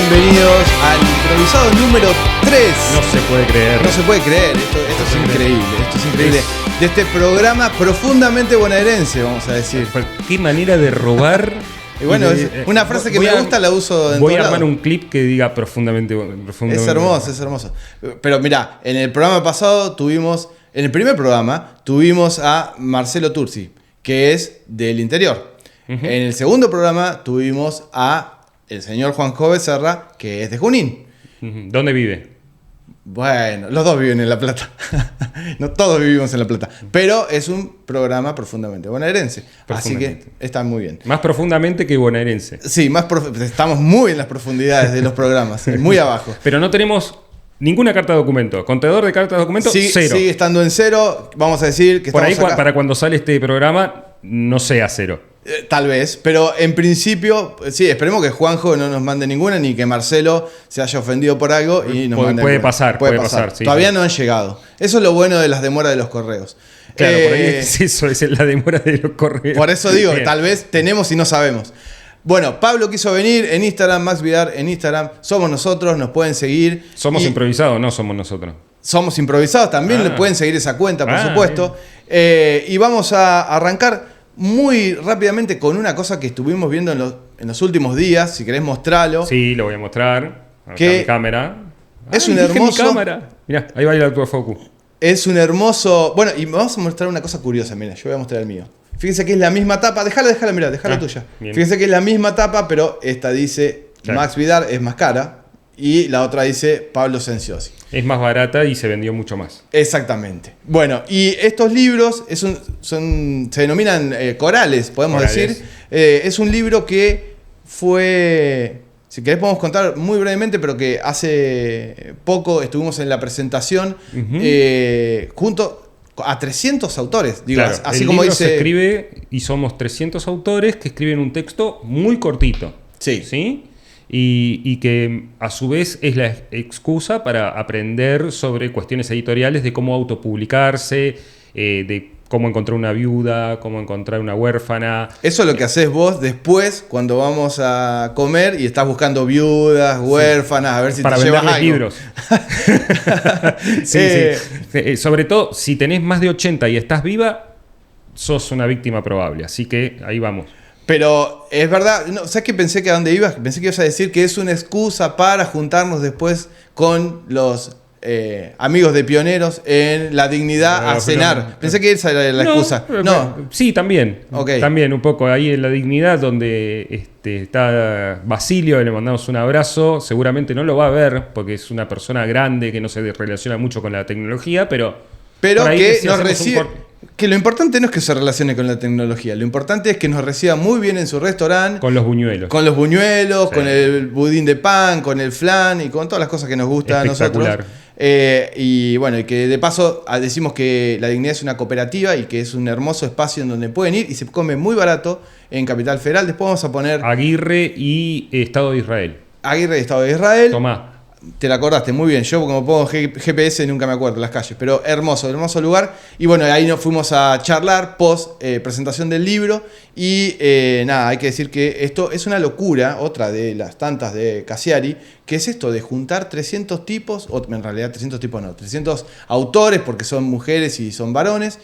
bienvenidos al improvisado número 3. No se puede creer. No se puede creer, esto es increíble, esto es increíble. De este programa profundamente bonaerense, vamos a decir. Qué manera de robar. Y bueno, es una frase que me gusta, la uso en Voy a todo armar lado. un clip que diga profundamente. Es hermoso, es hermoso. Pero mirá, en el programa pasado en el primer programa, tuvimos a Marcelo Tursi, que es del interior. En el segundo programa tuvimos a el señor Juanjo Becerra, que es de Junín. ¿Dónde vive? Bueno, los dos viven en La Plata. No todos vivimos en La Plata. Pero es un programa profundamente bonaerense. Así que está muy bien. Más profundamente que bonaerense. Sí, estamos muy en las profundidades de los programas, muy abajo. Pero no tenemos ninguna carta de documento. Contador de cartas de documento, Sí, cero. sigue estando en cero. Vamos a decir que Por ahí, estamos acá. para cuando sale este programa, no sea cero. Tal vez, pero en principio, sí, esperemos que Juanjo no nos mande ninguna, ni que Marcelo se haya ofendido por algo y nos mande Puede alguna. pasar. Sí, Todavía sí. no han llegado. Eso es lo bueno de las demoras de los correos. Claro, por ahí es eso, es la demora de los correos. Por eso digo, Bien. tal vez tenemos y no sabemos. Bueno, Pablo quiso venir en Instagram, Max Vidar en Instagram. Somos nosotros, nos pueden seguir. Somos Y improvisados, no somos nosotros. Somos improvisados, también le pueden seguir esa cuenta, por supuesto. Y vamos a arrancar muy rápidamente con una cosa que estuvimos viendo en los últimos días. Si querés mostrarlo. Sí, lo voy a mostrar. Acá Que mi cámara. es un dije hermoso- mi cámara. Mirá, ahí va el autofocus. Es un hermoso... Bueno, y vamos a mostrar una cosa curiosa. Mira, yo voy a mostrar el mío. Fíjense que es la misma tapa. Déjala, mirá, déjala tuya. Bien. Fíjense que es la misma tapa, pero esta dice Claro. Max Vidar, es más cara. Y la otra dice Pablo Senciosi. Es más barata y se vendió mucho más. Exactamente. Bueno, y estos libros se denominan corales, podemos Corales. decir. Es un libro que fue, si querés podemos contar muy brevemente, pero que hace poco estuvimos en la presentación junto a 300 autores. Digo, Claro, así el como libro dice... se escribe y somos 300 autores que escriben un texto muy cortito. Sí. Y que a su vez es la excusa para aprender sobre cuestiones editoriales de cómo autopublicarse, de cómo encontrar una viuda, cómo encontrar una huérfana. Eso es lo que haces vos después cuando vamos a comer y estás buscando viudas, huérfanas, a ver si Para te llevas venderles algo. libros. Sí. Sobre todo, si tenés más de 80 y estás viva, sos una víctima probable. Así que ahí vamos. Pero es verdad, no, ¿sabes qué pensé que a dónde ibas? Pensé que ibas a decir que es una excusa para juntarnos después con los amigos de Pioneros en La Dignidad a cenar. Pensé que esa era la excusa. No. Sí, también. Ok. También un poco ahí en La Dignidad, donde está Basilio, le mandamos un abrazo. Seguramente no lo va a ver, porque es una persona grande que no se relaciona mucho con la tecnología, pero por ahí que sí nos hacemos recibe. Que lo importante no es que se relacione con la tecnología, lo importante es que nos reciba muy bien en su restaurante. con los buñuelos. Con los buñuelos, Sí. con el budín de pan, con el flan y con todas las cosas que nos gustan a nosotros. Espectacular. Y bueno, y que de paso decimos que La Dignidad es una cooperativa y que es un hermoso espacio en donde pueden ir y se come muy barato en Capital Federal. Después vamos a poner Aguirre y Estado de Israel. Aguirre de Estado de Israel. Tomá. Te la acordaste muy bien. Yo, como pongo GPS, nunca me acuerdo las calles. Pero hermoso lugar. Y bueno, ahí nos fuimos a charlar post presentación del libro. Y nada, hay que decir que esto es una locura, otra de las tantas de Cassiari, que es esto de juntar 300 tipos, o en realidad 300 tipos no, 300 autores, porque son mujeres y son varones,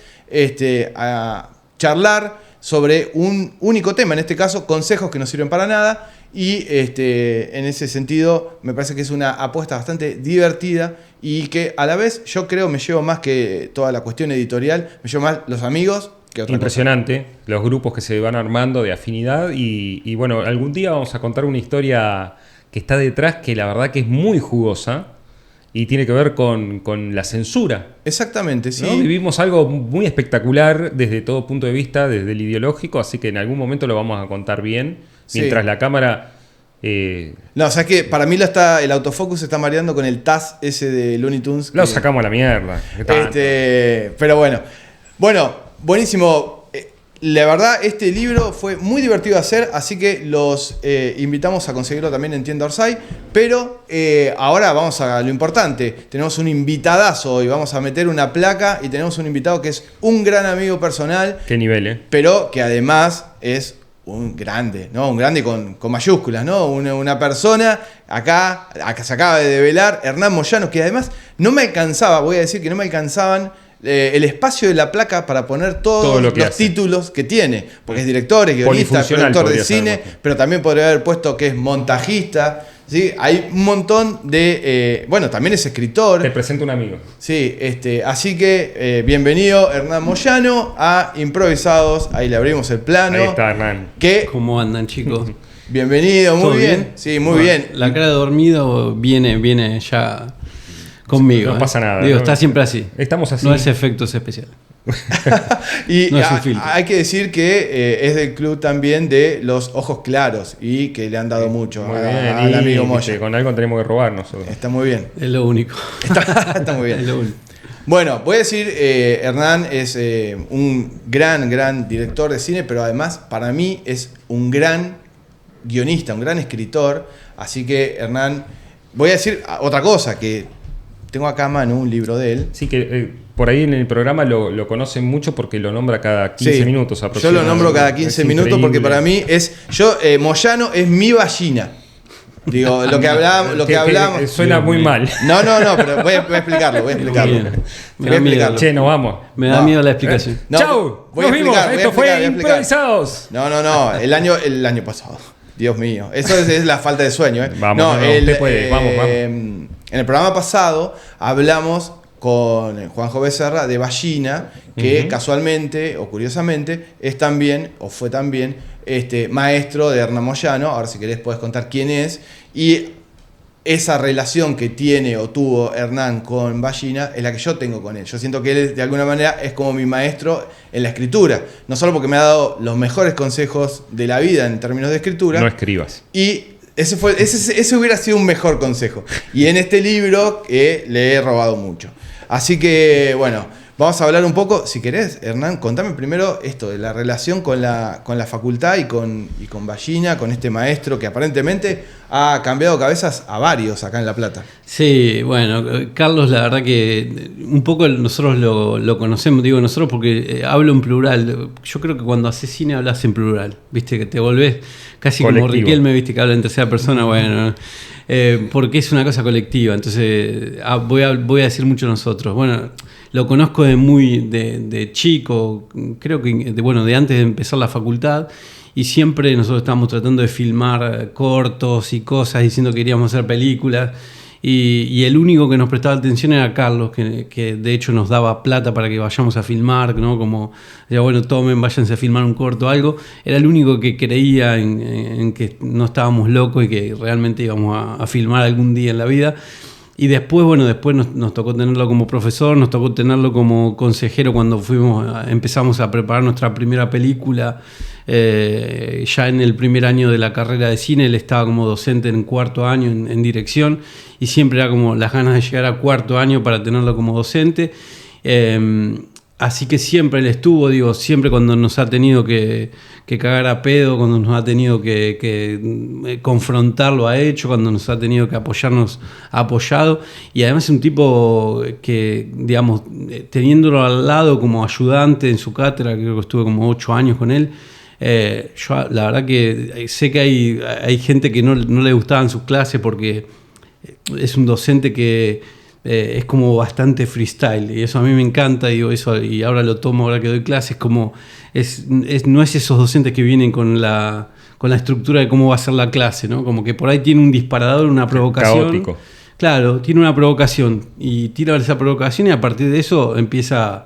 a charlar sobre un único tema, en este caso, consejos que no sirven para nada. Y en ese sentido me parece que es una apuesta bastante divertida y que a la vez yo creo me llevo más que toda la cuestión editorial, me llevo más los amigos que otra Impresionante, los grupos que se van armando de afinidad y bueno, algún día vamos a contar una historia que está detrás que la verdad que es muy jugosa y tiene que ver con la censura. cosa. Exactamente, sí. ¿No? Vivimos algo muy espectacular desde todo punto de vista, desde el ideológico, así que en algún momento lo vamos a contar bien. Mientras la cámara... No, o sea que para mí el autofocus se está mareando con el TAS ese de Looney Tunes. Lo sacamos a la mierda. Pero bueno. Bueno, buenísimo. La verdad, este libro fue muy divertido de hacer, así que los invitamos a conseguirlo también en Tienda Orsay. Pero ahora vamos a lo importante. Tenemos un invitadazo hoy. Vamos a meter una placa y tenemos un invitado que es un gran amigo personal. Qué nivel, ¿eh? Pero que además es un grande, ¿no? Un grande con mayúsculas, ¿no? Una persona, acá se acaba de develar, Hernán Moyano, que además no me alcanzaba, voy a decir que no me alcanzaban el espacio de la placa para poner todos los títulos que tiene, porque es director, es guionista, productor de cine, pero también podría haber puesto que es montajista. ¿Sí? Hay un montón de... bueno, también es escritor. Te presento un amigo. Sí, así que bienvenido Hernán Moyano a Improvisados. Ahí le abrimos el plano. Ahí está Hernán. ¿Cómo andan, chicos? Bienvenido, muy bien. Sí, muy bien. La cara de dormido viene ya conmigo. No pasa nada. Digo, está siempre así. Estamos así. No es efectos especiales. Y no hay que decir que es del club también de los ojos claros y que le han dado mucho al amigo Moya. Con algo tenemos que robar nosotros. Está muy bien. Es lo único. Está muy bien. Es lo único. Bueno, voy a decir, Hernán es un gran director de cine, pero además para mí es un gran guionista, un gran escritor. Así que, Hernán, voy a decir otra cosa, que tengo acá a mano un libro de él. Sí, que por ahí en el programa lo conocen mucho porque lo nombra cada 15 minutos aproximadamente. Yo lo nombro cada 15 minutos porque para mí es... Moyano es mi ballina. Digo, lo que hablamos... Suena muy mal. No, pero voy a explicarlo. Che, nos vamos. Me da miedo la explicación. ¡Chau! Nos vimos. Esto fue Improvisados. No. El año pasado. Dios mío. Eso es la falta de sueño. Vamos. En el programa pasado hablamos con Juanjo Becerra de Ballina, que casualmente o curiosamente es también, o fue también, maestro de Hernán Moyano. Ahora si querés podés contar quién es. Y esa relación que tiene o tuvo Hernán con Ballina es la que yo tengo con él. Yo siento que él de alguna manera es como mi maestro en la escritura. No solo porque me ha dado los mejores consejos de la vida en términos de escritura. No escribas. Y ese hubiera sido un mejor consejo. Y en este libro le he robado mucho. Así que, bueno, vamos a hablar un poco, si querés, Hernán, contame primero esto, de la relación con la facultad y con Ballina, con este maestro que aparentemente ha cambiado cabezas a varios acá en La Plata. Sí, bueno, Carlos, la verdad que un poco nosotros lo conocemos, digo nosotros porque hablo en plural. Yo creo que cuando haces cine hablas en plural, viste, que te volvés casi colectivo. Como Riquelme, viste, que habla en tercera persona, bueno... porque es una cosa colectiva, entonces voy a decir mucho nosotros. Bueno, lo conozco de chico, creo que de antes de empezar la facultad, y siempre nosotros estábamos tratando de filmar cortos y cosas, diciendo que queríamos hacer películas, y el único que nos prestaba atención era Carlos, que de hecho nos daba plata para que vayamos a filmar, ¿no? Como, bueno, tomen, váyanse a filmar un corto o algo. Era el único que creía en que no estábamos locos y que realmente íbamos a filmar algún día en la vida. Y después nos tocó tenerlo como profesor, nos tocó tenerlo como consejero cuando empezamos a preparar nuestra primera película. Ya en el primer año de la carrera de cine, él estaba como docente en cuarto año en dirección, y siempre era como las ganas de llegar a cuarto año para tenerlo como docente. Así que siempre él estuvo, siempre cuando nos ha tenido que cagar a pedo, cuando nos ha tenido que confrontar, lo ha hecho, cuando nos ha tenido que apoyarnos, ha apoyado. Y además es un tipo que, digamos, teniéndolo al lado como ayudante en su cátedra, creo que estuve como 8 años con él. Yo la verdad que sé que hay gente que no le gustaban sus clases porque es un docente que es como bastante freestyle, y eso a mí me encanta, eso, y ahora lo tomo, ahora que doy clases, como no es esos docentes que vienen con la estructura de cómo va a ser la clase, ¿no? Como que por ahí tiene un disparador, una provocación. Caótico. Claro, tiene una provocación y tira esa provocación, y a partir de eso empieza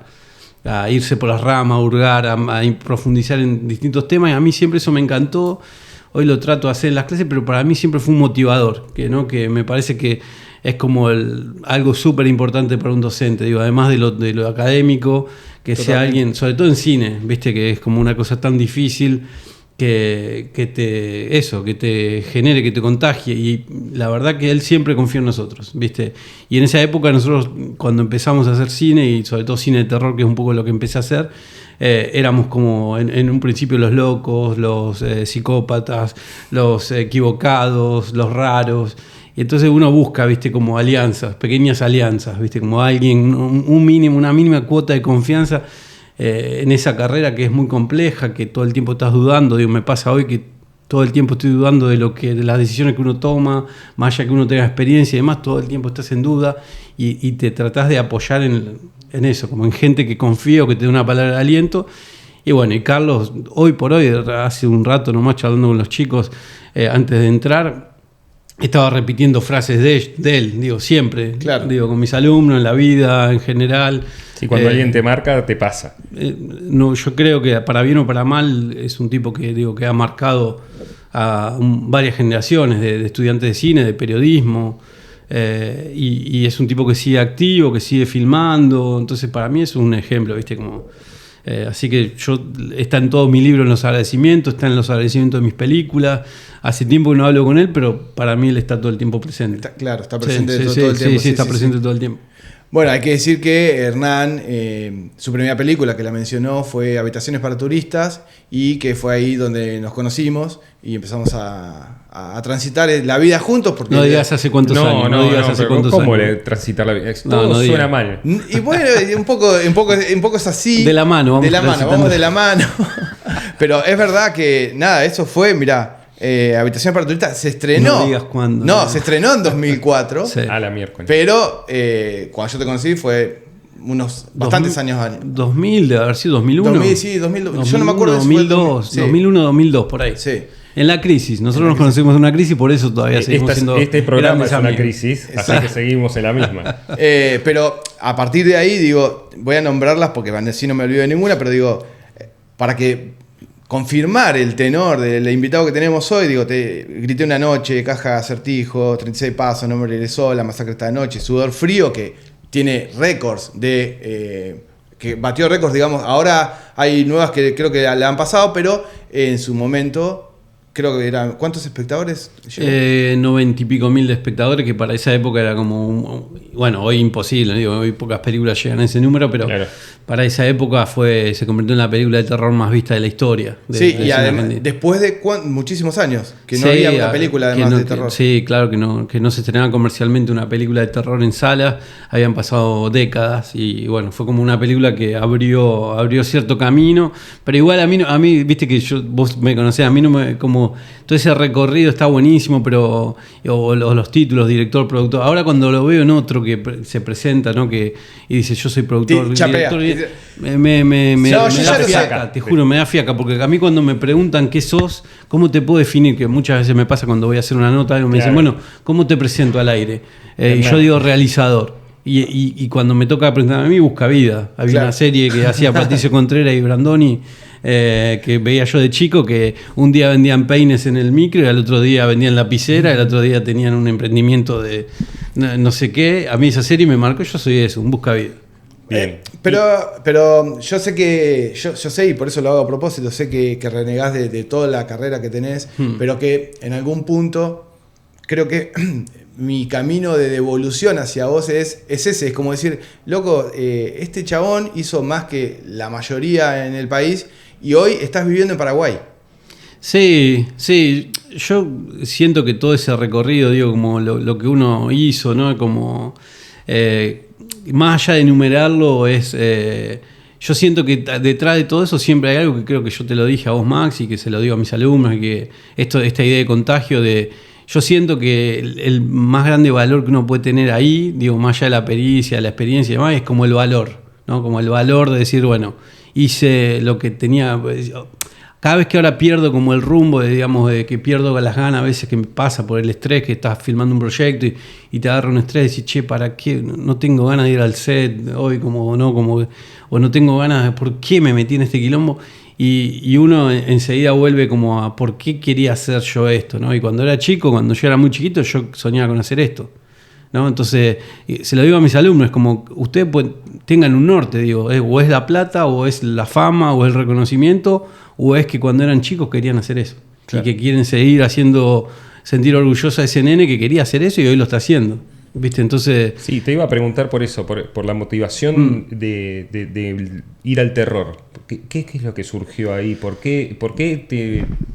a irse por las ramas, a hurgar, a profundizar en distintos temas, y a mí siempre eso me encantó. Hoy lo trato de hacer en las clases, pero para mí siempre fue un motivador, que me parece que es como algo súper importante para un docente, además de lo académico, que Totalmente. Sea alguien, sobre todo en cine, viste, que es como una cosa tan difícil que te genere, que te contagie, y la verdad que él siempre confió en nosotros, viste. Y en esa época nosotros, cuando empezamos a hacer cine, y sobre todo cine de terror, que es un poco lo que empecé a hacer, éramos como en un principio los locos, los psicópatas, los equivocados, los raros. Y entonces uno busca, viste, como alianzas, pequeñas alianzas, viste, como alguien, un mínimo, una mínima cuota de confianza. en esa carrera que es muy compleja, que todo el tiempo estás dudando. Digo, me pasa hoy que todo el tiempo estoy dudando de las decisiones que uno toma, más allá que uno tenga experiencia y demás, todo el tiempo estás en duda y te tratás de apoyar en eso, como en gente que confía o que te da una palabra de aliento. Y bueno, y Carlos, hoy por hoy, hace un rato nomás charlando con los chicos, antes de entrar, estaba repitiendo frases de él, digo, siempre, claro. Digo, con mis alumnos, en la vida, en general. Sí, cuando alguien te marca, te pasa. No, yo creo que para bien o para mal es un tipo que ha marcado a varias generaciones de estudiantes de cine, de periodismo, y es un tipo que sigue activo, que sigue filmando. Entonces para mí es un ejemplo, ¿viste? Así que está en todos mis libros en los agradecimientos, está en los agradecimientos de mis películas. Hace tiempo que no hablo con él, pero para mí él está todo el tiempo presente. Está presente todo el tiempo. Sí, está presente todo el tiempo. Bueno, hay que decir que Hernán, su primera película que la mencionó fue Habitaciones para Turistas, y que fue ahí donde nos conocimos y empezamos a transitar la vida juntos. Porque no digas hace cuántos años. No digas hace cuántos ¿cómo años. transitar la vida? Todo suena mal. Y bueno, un poco es así. De la mano, vamos de la mano. Pero es verdad que, nada, eso fue, mirá. Habitación para Turistas se estrenó. No digas cuándo. No, se estrenó en 2004. Sí. A la miércoles. Pero cuando yo te conocí fue bastantes años. 2000, debe haber sido 2001. 2000, yo no me acuerdo. 2002, sí. 2001, 2002, por ahí. Sí. En la crisis. Nosotros nos conocimos en una crisis, por eso todavía seguimos siendo Este programa grandes es una amigos. crisis, así que seguimos en la misma. Pero a partir de ahí, digo, voy a nombrarlas porque así no me olvido de ninguna, pero digo, para que confirmar el tenor del invitado que tenemos hoy, digo, te grité una noche, Caja Acertijo, 36 Pasos, No me regresó, La Masacre esta noche, Sudor Frío, que tiene récords que batió récords, digamos. Ahora hay nuevas que creo que le han pasado, pero en su momento creo que eran, ¿cuántos espectadores? 90 y pico mil de espectadores, que para esa época era como bueno, hoy imposible, digo, hoy pocas películas llegan a ese número, pero claro, para esa época se convirtió en la película de terror más vista de la historia. Y además, después de muchísimos años que no había una película además de terror. Sí, claro, que no se estrenaba comercialmente una película de terror en salas, habían pasado décadas y bueno, fue como una película que abrió cierto camino, pero igual a mí viste que vos me conocés, a mí no me, como todo ese recorrido está buenísimo, pero los títulos, director, productor, ahora cuando lo veo en otro que se presenta, ¿no? Y dice yo soy productor, director, me da fiaca, te juro, me da fiaca, porque a mí cuando me preguntan qué sos, ¿cómo te puedo definir? Que muchas veces me pasa cuando voy a hacer una nota, algo, me dicen, bueno, ¿cómo te presento al aire? Y yo digo realizador. Y cuando me toca presentarme a mí, Busca Vida. Había una serie que hacía Patricio Contreras y Brandoni, que veía yo de chico, que un día vendían peines en el micro, y al otro día vendían lapicera, y al otro día tenían un emprendimiento de no sé qué. A mí esa serie me marcó, yo soy eso, un Busca Vida. Bien. Pero yo sé que, yo sé, y por eso lo hago a propósito, sé que renegás de toda la carrera que tenés, pero que en algún punto creo que mi camino de devolución hacia vos es ese, es como decir, loco, este chabón hizo más que la mayoría en el país y hoy estás viviendo en Paraguay. Sí, yo siento que todo ese recorrido, digo, como lo que uno hizo, ¿no? Como más allá de enumerarlo, yo siento que detrás de todo eso siempre hay algo que creo que yo te lo dije a vos, Max, y que se lo digo a mis alumnos, y que esta idea de contagio yo siento que el más grande valor que uno puede tener ahí, digo, más allá de la pericia, la experiencia y demás, es como el valor, ¿no? Como el valor de decir, bueno, hice lo que tenía. Cada vez que ahora pierdo como el rumbo, de que pierdo las ganas, a veces que me pasa por el estrés, que estás filmando un proyecto y te agarra un estrés y decís, che, ¿para qué? No tengo ganas de ir al set hoy, o no tengo ganas, ¿por qué me metí en este quilombo? Y uno enseguida vuelve como a por qué quería hacer yo esto, ¿no? Y cuando era chico, cuando yo era muy chiquito, yo soñaba con hacer esto, ¿no? Entonces, se lo digo a mis alumnos, es como, ustedes tengan un norte, digo, o es la plata, o es la fama, o es el reconocimiento, o es que cuando eran chicos querían hacer eso. Claro. Y que quieren seguir sentir orgullosa a ese nene que quería hacer eso y hoy lo está haciendo. ¿Viste? Entonces. Sí, te iba a preguntar por eso, por la motivación de ir al terror. ¿Qué es lo que surgió ahí? ¿Por qué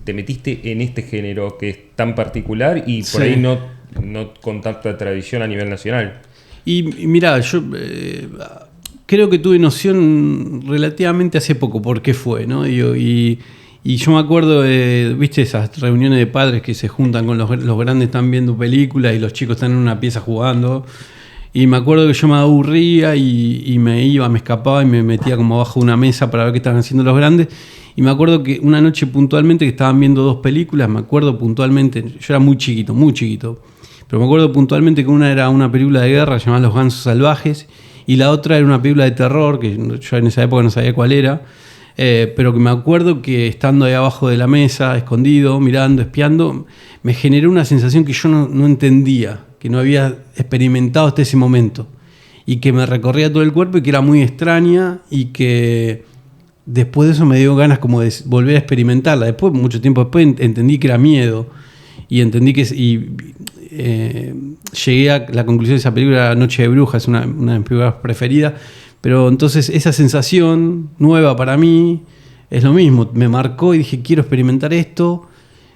te metiste en este género que es tan particular y por ahí no con tanta tradición a nivel nacional? Y mirá, yo creo que tuve noción relativamente hace poco por qué fue, ¿no? Y yo me acuerdo, viste, esas reuniones de padres que se juntan con los grandes, están viendo películas y los chicos están en una pieza jugando. Y me acuerdo que yo me aburría y me escapaba y me metía como abajo de una mesa para ver qué estaban haciendo los grandes. Y me acuerdo que una noche puntualmente que estaban viendo 2 películas, me acuerdo puntualmente, yo era muy chiquito, pero me acuerdo puntualmente que una era una película de guerra llamada Los Gansos Salvajes y la otra era una película de terror, que yo en esa época no sabía cuál era, pero que me acuerdo que estando ahí abajo de la mesa, escondido, mirando, espiando, me generó una sensación que yo no entendía, que no había experimentado hasta ese momento y que me recorría todo el cuerpo y que era muy extraña y que después de eso me dio ganas como de volver a experimentarla. Después, mucho tiempo después, entendí que era miedo y entendí que llegué a la conclusión de esa película, Noche de Brujas, es una de mis películas preferidas. Pero entonces esa sensación nueva para mí es lo mismo, me marcó y dije quiero experimentar esto.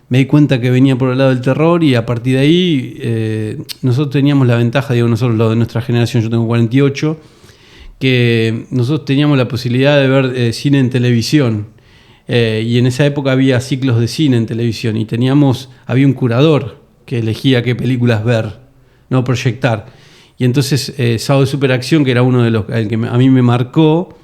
Me di cuenta que venía por el lado del terror y a partir de ahí nosotros teníamos la ventaja, digo nosotros, lo de nuestra generación, yo tengo 48, que nosotros teníamos la posibilidad de ver cine en televisión y en esa época había ciclos de cine en televisión y había un curador que elegía qué películas ver, no proyectar. Y entonces Sábado de Superacción, que era uno de los el que a mí me marcó,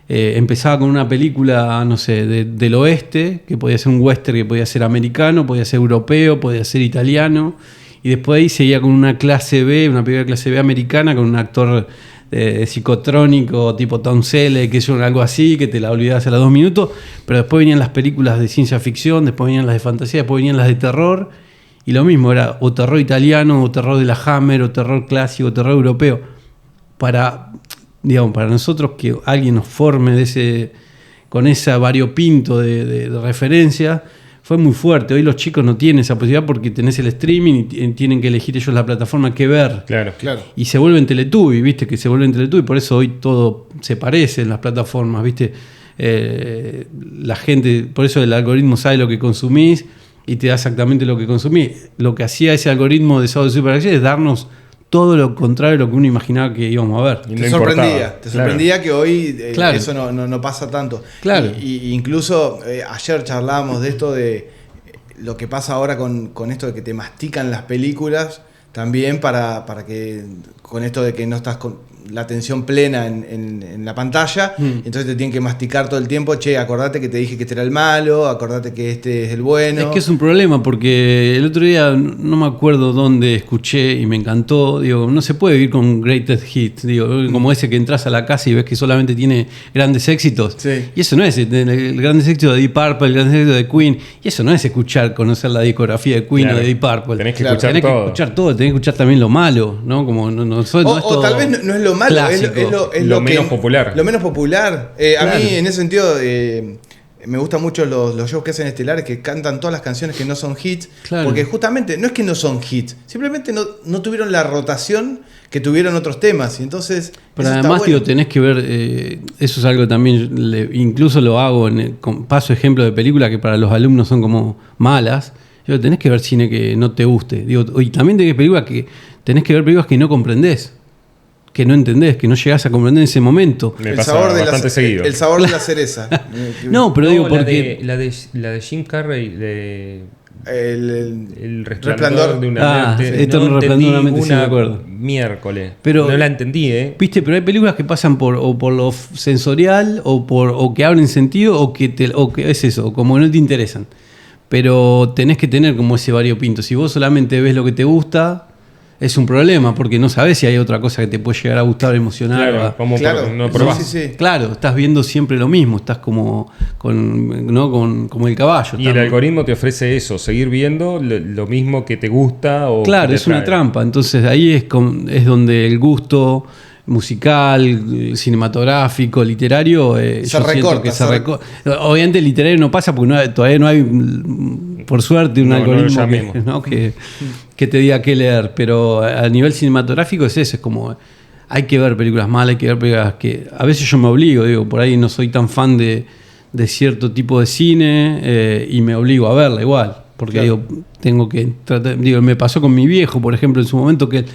empezaba con una película, no sé, del oeste, que podía ser un western, que podía ser americano, podía ser europeo, podía ser italiano, y después ahí seguía con una clase B, una película de clase B americana, con un actor psicotrónico tipo Tom Selleck, que es algo así, que te la olvidabas a los 2 minutos, pero después venían las películas de ciencia ficción, después venían las de fantasía, después venían las de terror, y lo mismo, era o terror italiano, o terror de la Hammer, o terror clásico, o terror europeo. Para nosotros que alguien nos forme con ese variopinto de referencia, fue muy fuerte. Hoy los chicos no tienen esa posibilidad porque tenés el streaming y tienen que elegir ellos la plataforma que ver. Claro. Y se vuelven Teletubby, ¿viste? Que se vuelven Teletubby, por eso hoy todo se parece en las plataformas, ¿viste? La gente, por eso el algoritmo sabe lo que consumís y te da exactamente lo que consumís. Lo que hacía ese algoritmo de Sábado de Superacción es darnos todo lo contrario de lo que uno imaginaba que íbamos a ver. Y te sorprendía que hoy eso no pasa tanto. Claro. Y incluso ayer charlábamos de esto de lo que pasa ahora con esto de que te mastican las películas, también para que con esto de que no estás con la atención plena en la pantalla, entonces te tienen que masticar todo el tiempo, acordate que te dije que este era el malo, acordate que este es el bueno. Es que es un problema porque el otro día no me acuerdo dónde escuché y me encantó, digo, no se puede vivir con greatest hits, digo, como ese que entras a la casa y ves que solamente tiene grandes éxitos. Sí. Y eso no es el grandes éxitos de Deep Purple, el grandes éxitos de Queen, y eso no es conocer la discografía de Queen o de Deep Purple. Tenés que escuchar todo. Tenés que escuchar también lo malo, ¿no? Como o tal vez no es lo malo, es lo menos popular. Lo menos popular. A mí, en ese sentido, me gustan mucho los shows que hacen estelares, que cantan todas las canciones que no son hits. Claro. Porque justamente no es que no son hits, simplemente no tuvieron la rotación que tuvieron otros temas. Y entonces, pero además, bueno. Tenés que ver, eso es algo también, incluso lo hago, paso ejemplo de películas que para los alumnos son como malas. Tenés que ver cine que no te guste. Y también tenés que ver películas que no comprendés, que no entendés, que no llegás a comprender en ese momento. Me pasa bastante seguido. El sabor de la cereza. No, pero digo porque... La de Jim Carrey, el resplandor de una mente. Esto no resplandor de una mente, sí me acuerdo. Miércoles. Pero, no la entendí, Viste, pero hay películas que pasan por lo sensorial o que abren sentido o que es eso, como no te interesan. Pero tenés que tener como ese variopinto. Si vos solamente ves lo que te gusta, es un problema, porque no sabés si hay otra cosa que te puede llegar a gustar, emocionar. No probás. Sí. Claro, estás viendo siempre lo mismo, estás como como el caballo. Y el algoritmo te ofrece eso, seguir viendo lo mismo que te gusta. Claro, es una trampa. Entonces ahí es donde el gusto musical, cinematográfico, literario, se recorta. Obviamente el literario no pasa porque todavía no hay, por suerte, un algoritmo que te diga qué leer, pero a nivel cinematográfico es eso, es como hay que ver películas malas, hay que ver películas que a veces yo me obligo, por ahí no soy tan fan de cierto tipo de cine y me obligo a verla igual, porque tengo que tratar, me pasó con mi viejo, por ejemplo, en su momento, que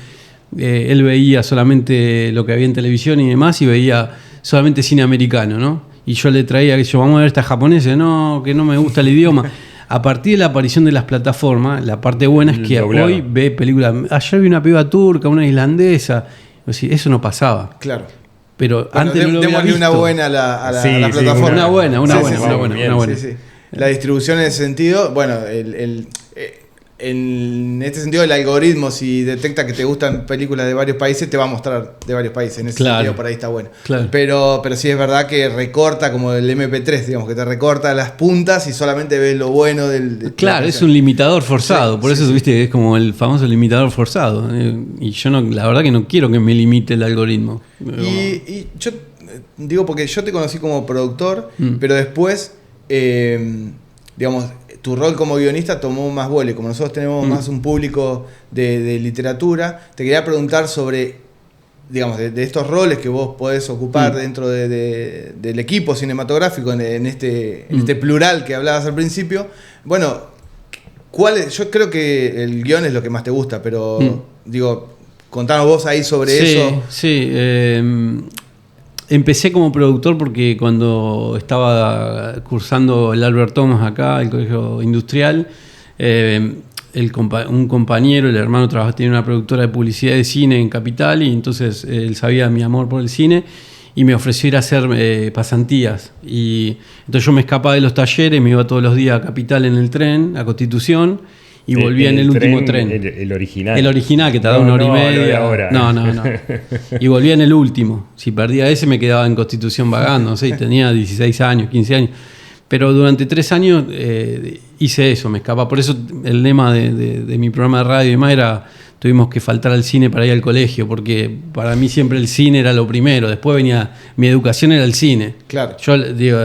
él veía solamente lo que había en televisión y demás, y veía solamente cine americano, ¿no? Y yo le traía, que yo, vamos a ver esta japonesa, no, que no me gusta el idioma. A partir de la aparición de las plataformas, la parte buena es que hoy ve películas. Ayer vi una piba turca, una islandesa. Eso no pasaba. Claro. Pero antes no lo hubiera visto. Una buena a la plataforma. Una buena. Sí. La distribución en ese sentido, bueno, en este sentido el algoritmo, si detecta que te gustan películas de varios países, te va a mostrar de varios países. En ese sentido por ahí está bueno. Claro. Pero sí es verdad que recorta como el MP3, digamos, que te recorta las puntas y solamente ves lo bueno del... Claro, es un limitador forzado. Por eso viste, es como el famoso limitador forzado. Y yo la verdad que no quiero que me limite el algoritmo. Y yo digo, porque yo te conocí como productor, pero después, digamos, tu rol como guionista tomó más vuelo. Como nosotros tenemos más un público de literatura, te quería preguntar sobre, digamos, de estos roles que vos podés ocupar dentro del equipo cinematográfico, en este plural que hablabas al principio. Bueno, yo creo que el guión es lo que más te gusta, pero digo, contanos vos ahí sobre eso. Sí, empecé como productor porque cuando estaba cursando el Albert Thomas acá, el colegio industrial, un compañero, el hermano, tenía una productora de publicidad de cine en Capital, y entonces él sabía mi amor por el cine y me ofreció ir a hacer pasantías. Y entonces yo me escapaba de los talleres, me iba todos los días a Capital en el tren, a Constitución, y volvía en el último tren. El original. El original, que tardaba 1 hora y media. No. Y volvía en el último. Si perdía ese, me quedaba en Constitución vagando. No sé, tenía 16 años, 15 años. Pero durante 3 años hice eso, me escapaba. Por eso el lema de mi programa de radio y demás era: tuvimos que faltar al cine para ir al colegio, porque para mí siempre el cine era lo primero. Después venía, mi educación era el cine. Claro. Yo digo,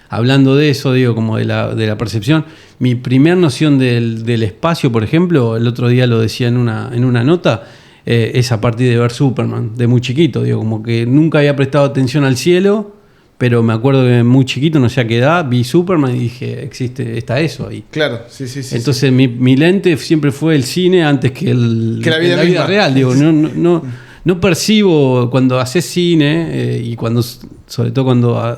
hablando de eso, digo, como de la percepción, mi primer noción del espacio, por ejemplo, el otro día lo decía en una nota, es a partir de ver Superman, de muy chiquito, digo, como que nunca había prestado atención al cielo, pero me acuerdo que muy chiquito, no sé a qué edad, vi Superman y dije, está eso ahí. Claro, sí. Entonces mi lente siempre fue el cine antes que la vida real, digo, no percibo cuando haces cine y sobre todo cuando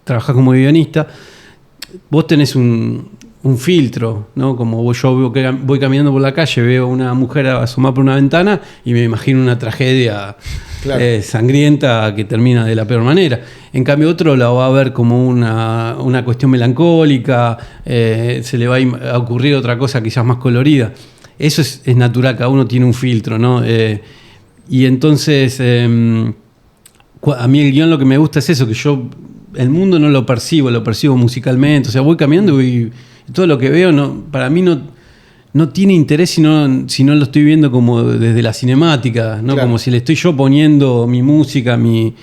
trabajás como guionista, vos tenés un filtro, ¿no? Como yo voy caminando por la calle, veo una mujer asomar por una ventana y me imagino una tragedia sangrienta que termina de la peor manera. En cambio, otro la va a ver como una cuestión melancólica, se le va a ocurrir otra cosa quizás más colorida. Eso es natural, cada uno tiene un filtro, ¿no? Y entonces, a mí el guión lo que me gusta es eso, que yo el mundo no lo percibo musicalmente. O sea, voy caminando y todo lo que veo para mí no tiene interés si no lo estoy viendo como desde la cinemática, ¿no? Claro. Como si le estoy yo poniendo mi música, mi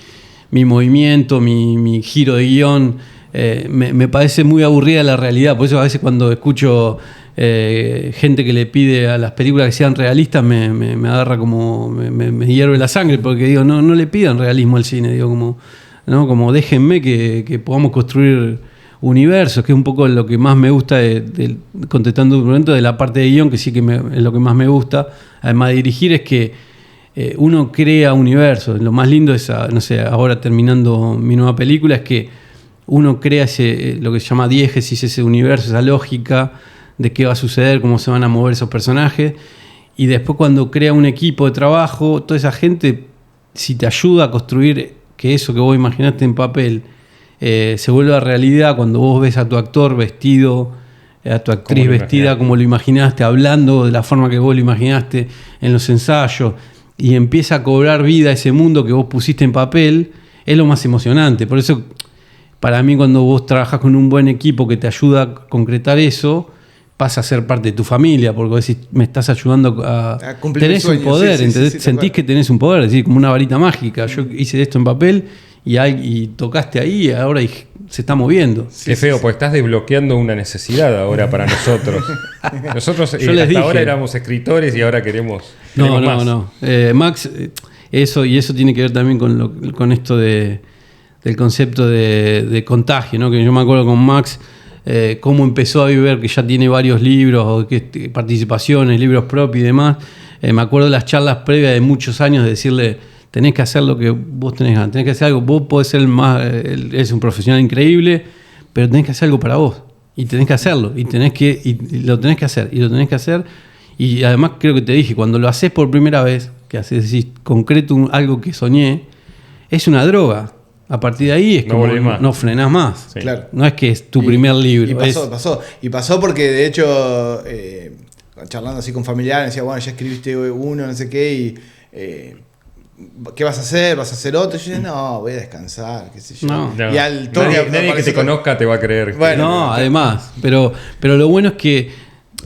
movimiento, mi giro de guión. Me parece muy aburrida la realidad. Por eso a veces cuando escucho gente que le pide a las películas que sean realistas, me agarra como me hierve la sangre, porque digo, no le pidan realismo al cine, digo, como déjenme que podamos construir universos, que es un poco lo que más me gusta contestando un momento de la parte de guión, que sí que es lo que más me gusta, además de dirigir, es que uno crea universos. Lo más lindo es, no sé, ahora terminando mi nueva película, es que uno crea lo que se llama diégesis, ese universo, esa lógica de qué va a suceder, cómo se van a mover esos personajes, y después cuando crea un equipo de trabajo, toda esa gente, si te ayuda a construir que eso que vos imaginaste en papel se vuelva realidad, cuando vos ves a tu actor vestido, a tu actriz vestida como lo imaginaste, hablando de la forma que vos lo imaginaste en los ensayos, y empieza a cobrar vida ese mundo que vos pusiste en papel, es lo más emocionante. Por eso, para mí, cuando vos trabajás con un buen equipo que te ayuda a concretar eso, pasa a ser parte de tu familia, porque vos decís, me estás ayudando a cumplir tenés un poder, sentís que tenés un poder, es decir, como una varita mágica. Yo hice esto en papel y tocaste ahí, y ahora se está moviendo. Qué feo, porque estás desbloqueando una necesidad ahora para nosotros. Nosotros hasta ahora éramos escritores y ahora queremos más. No. Max, eso tiene que ver también con esto del concepto de contagio, ¿no? Que yo me acuerdo con Max, cómo empezó a vivir, que ya tiene varios libros, participaciones, libros propios y demás. Me acuerdo de las charlas previas de muchos años de decirle, tenés que hacer lo que vos tenés ganas, tenés que hacer algo, vos podés ser eres un profesional increíble, pero tenés que hacer algo para vos. Y tenés que hacerlo, y lo tenés que hacer, y lo tenés que hacer. Y además creo que te dije, cuando lo haces por primera vez, que haces decís, concreto algo que soñé, es una droga. A partir de ahí es como no frenás más. Sí. Claro. No es que es tu primer libro. Y pasó porque de hecho, charlando así con familiares, decía, bueno, ya escribiste uno, no sé qué, y ¿qué vas a hacer? ¿Vas a hacer otro? Y yo decía, no, voy a descansar, qué sé yo. No. Y al toque nadie que te conozca te va a creer. Bueno, no, además. Pero lo bueno es que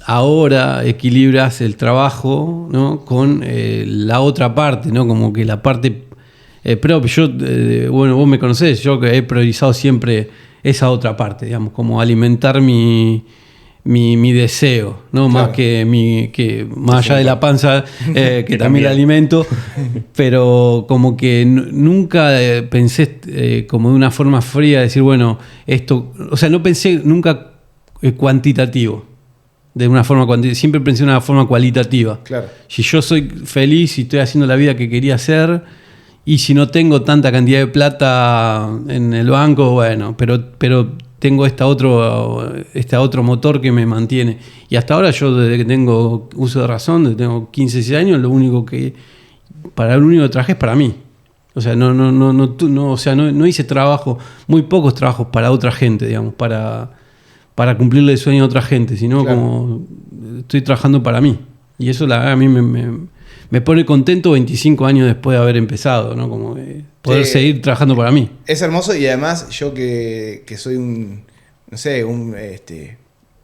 ahora equilibras el trabajo, ¿no? Con la otra parte, ¿no? Como que la parte propia. Yo, bueno, vos me conocés, yo que he priorizado siempre esa otra parte, digamos, como alimentar mi deseo, ¿no? Claro. Más allá de la panza, que también la alimento, pero como que nunca pensé como de una forma fría decir, bueno, esto, o sea, no pensé nunca cuantitativo. De una forma cuantitativa, siempre pensé de una forma cualitativa. Claro. Si yo soy feliz y estoy haciendo la vida que quería hacer, y si no tengo tanta cantidad de plata en el banco, bueno, pero tengo este otro motor que me mantiene. Y hasta ahora yo, desde que tengo uso de razón, desde que tengo 15, 16 años, lo único que traje es para mí. O sea, no hice trabajo, muy pocos trabajos para otra gente, digamos, para cumplirle el sueño a otra gente, sino claro, como estoy trabajando para mí. Y eso a mí me pone contento 25 años después de haber empezado, ¿no? Como poder seguir trabajando para mí. Es hermoso, y además yo que soy un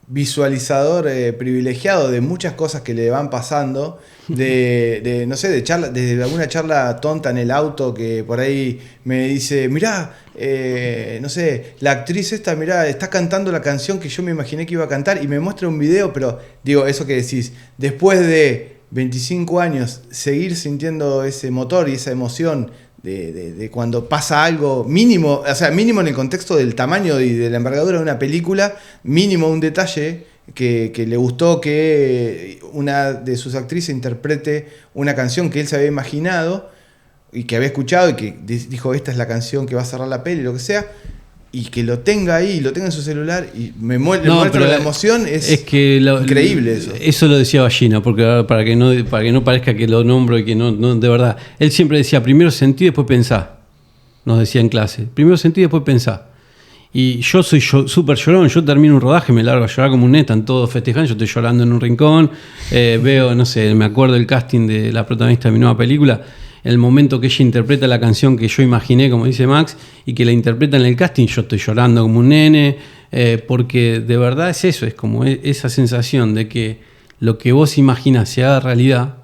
visualizador privilegiado de muchas cosas que le van pasando, desde alguna charla tonta en el auto que por ahí me dice, mirá, no sé, la actriz esta, mirá, está cantando la canción que yo me imaginé que iba a cantar, y me muestra un video, pero digo, eso que decís, después de 25 años, seguir sintiendo ese motor y esa emoción de cuando pasa algo mínimo, o sea, mínimo en el contexto del tamaño y de la envergadura de una película, mínimo un detalle que le gustó que una de sus actrices interprete una canción que él se había imaginado y que había escuchado y que dijo, esta es la canción que va a cerrar la peli, lo que sea, y que lo tenga ahí, lo tenga en su celular, y me muestra la emoción, es que increíble eso. Eso lo decía Ballina, porque para que no parezca que lo nombro y que no, de verdad. Él siempre decía, primero sentí, después pensá. Nos decía en clase, primero sentí, después pensá. Y yo soy súper llorón, yo termino un rodaje, me largo a llorar como un neta, están todos festejando, yo estoy llorando en un rincón, veo, no sé, me acuerdo del casting de la protagonista de mi nueva película, el momento que ella interpreta la canción que yo imaginé, como dice Max, y que la interpreta en el casting, yo estoy llorando como un nene, porque de verdad es eso, es como esa sensación de que lo que vos imaginás se haga realidad,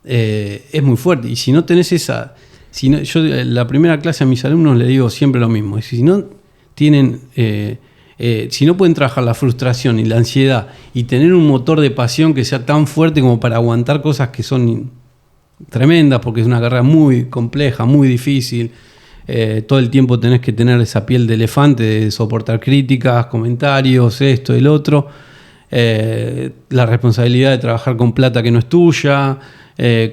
es muy fuerte. Y si no tenés yo la primera clase a mis alumnos le digo siempre lo mismo, si no tienen, si no pueden trabajar la frustración y la ansiedad y tener un motor de pasión que sea tan fuerte como para aguantar cosas que son tremendas, porque es una carrera muy compleja, muy difícil, todo el tiempo tenés que tener esa piel de elefante, de soportar críticas, comentarios, esto, el otro, la responsabilidad de trabajar con plata que no es tuya,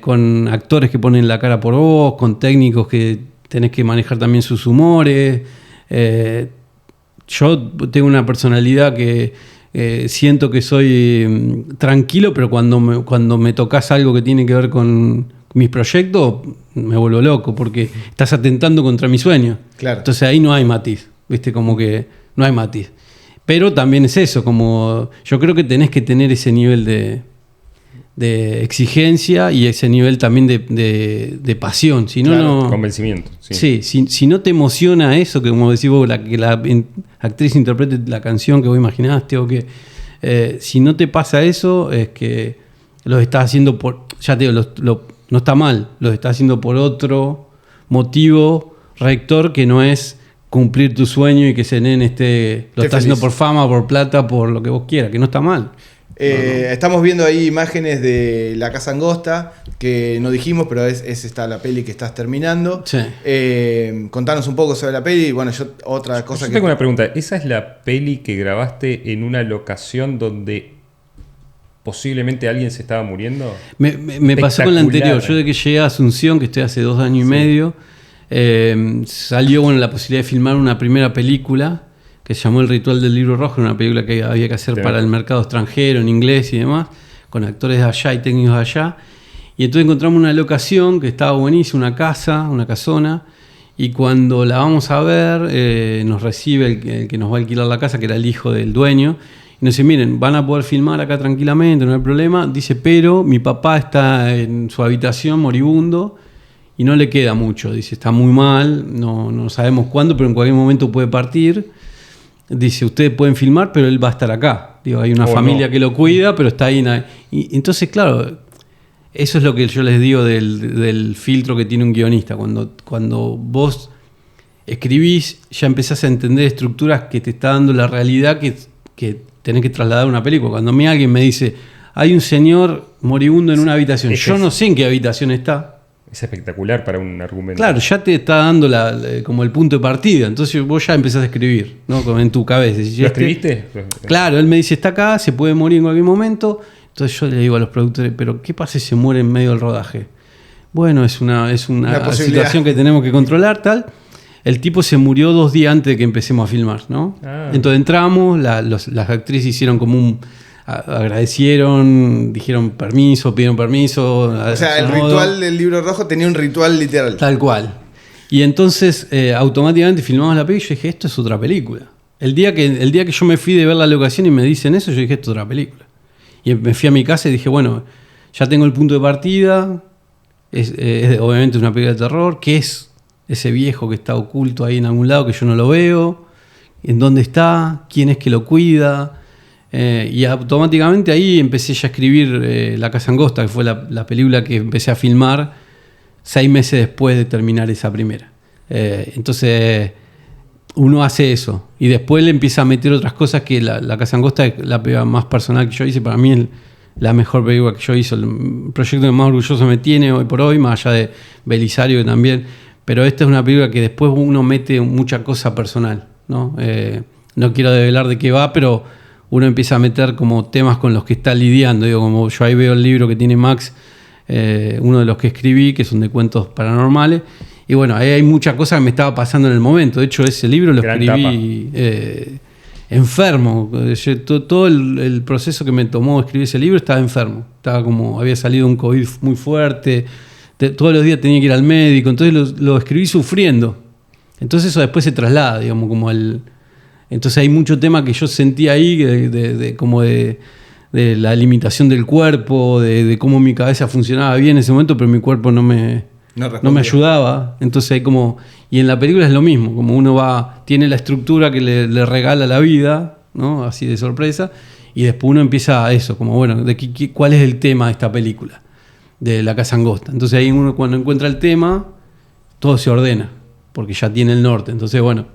con actores que ponen la cara por vos, con técnicos que tenés que manejar también sus humores. Yo tengo una personalidad que siento que soy tranquilo, pero cuando me tocas algo que tiene que ver con mis proyectos, me vuelvo loco, porque estás atentando contra mi sueño. Claro. Entonces ahí no hay matiz, ¿viste? Como que no hay matiz. Pero también es eso, como yo creo que tenés que tener ese nivel de exigencia y ese nivel también de pasión. Si no, claro, convencimiento. Sí, si no te emociona eso, que como decís vos, que la actriz interprete la canción que vos imaginaste, o que si no te pasa eso, es que lo estás haciendo por, ya te digo, no está mal, lo estás haciendo por otro motivo rector que no es cumplir tu sueño y que ese nene lo estás haciendo por fama, por plata, por lo que vos quieras, que no está mal. Estamos viendo ahí imágenes de La Casa Angosta, que no dijimos, pero es esta la peli que estás terminando. Sí. Contanos un poco sobre la peli. Bueno, yo tengo una pregunta. ¿Esa es la peli que grabaste en una locación donde posiblemente alguien se estaba muriendo. Me pasó con la anterior. Yo de que llegué a Asunción, que estoy hace 2 años y medio, salió la posibilidad de filmar una primera película que se llamó El Ritual del Libro Rojo, una película que había que hacer para el mercado extranjero, en inglés y demás, con actores de allá y técnicos de allá. Y entonces encontramos una locación que estaba buenísima, una casa, una casona, y cuando la vamos a ver, nos recibe el que nos va a alquilar la casa, que era el hijo del dueño, y nos dice, miren, van a poder filmar acá tranquilamente, no hay problema. Dice, pero mi papá está en su habitación moribundo y no le queda mucho. Dice, está muy mal, no sabemos cuándo, pero en cualquier momento puede partir. Dice, ustedes pueden filmar, pero él va a estar acá. Digo, hay una familia que lo cuida, pero está ahí. Y entonces, claro, eso es lo que yo les digo del filtro que tiene un guionista. Cuando vos escribís, ya empezás a entender estructuras que te está dando la realidad que tenés que trasladar a una película. Cuando a mí alguien me dice, hay un señor moribundo en una habitación, yo no sé en qué habitación está. Es espectacular para un argumento. Claro, ya te está dando como el punto de partida. Entonces vos ya empezás a escribir, ¿no? Como en tu cabeza. ¿Lo escribiste? Claro, él me dice, está acá, se puede morir en cualquier momento. Entonces yo le digo a los productores, pero ¿qué pasa si se muere en medio del rodaje? Bueno, es una situación que tenemos que controlar, tal. El tipo se murió 2 días antes de que empecemos a filmar, ¿no? Entonces entramos, las actrices hicieron como agradecieron, dijeron pidieron permiso. O sea, el ritual del Libro Rojo tenía un ritual literal. Tal cual. Y entonces automáticamente filmamos la película y yo dije, esto es otra película. El día que yo me fui de ver la locación y me dicen eso, yo dije, esto es otra película. Y me fui a mi casa y dije, bueno, ya tengo el punto de partida, es obviamente una película de terror, ¿qué es ese viejo que está oculto ahí en algún lado que yo no lo veo? ¿En dónde está? ¿Quién es que lo cuida? Y automáticamente ahí empecé ya a escribir La Casa Angosta, que fue la película que empecé a filmar 6 meses después de terminar esa primera. Entonces uno hace eso y después le empieza a meter otras cosas que la Casa Angosta es la película más personal que yo hice. Para mí es la mejor película que yo hice, el proyecto que más orgulloso me tiene hoy por hoy, más allá de Belisario también. Pero esta es una película que después uno mete mucha cosa personal, ¿no? No quiero develar de qué va, pero uno empieza a meter como temas con los que está lidiando. Digo, como yo ahí veo el libro que tiene Max, uno de los que escribí, que son de cuentos paranormales. Y bueno, ahí hay muchas cosas que me estaba pasando en el momento. De hecho, ese libro lo escribí enfermo. Todo el proceso que me tomó escribir ese libro estaba enfermo. Había salido un COVID muy fuerte. Todos los días tenía que ir al médico. Entonces lo escribí sufriendo. Entonces eso después se traslada, digamos, como Entonces hay mucho tema que yo sentí ahí, de la limitación del cuerpo, de cómo mi cabeza funcionaba bien en ese momento, pero mi cuerpo no me ayudaba. Entonces hay como... Y en la película es lo mismo, como uno tiene la estructura que le regala la vida, ¿no? Así de sorpresa, y después uno empieza a eso, como bueno, ¿cuál es el tema de esta película? De La Casa Angosta. Entonces ahí uno cuando encuentra el tema, todo se ordena, porque ya tiene el norte. Entonces bueno...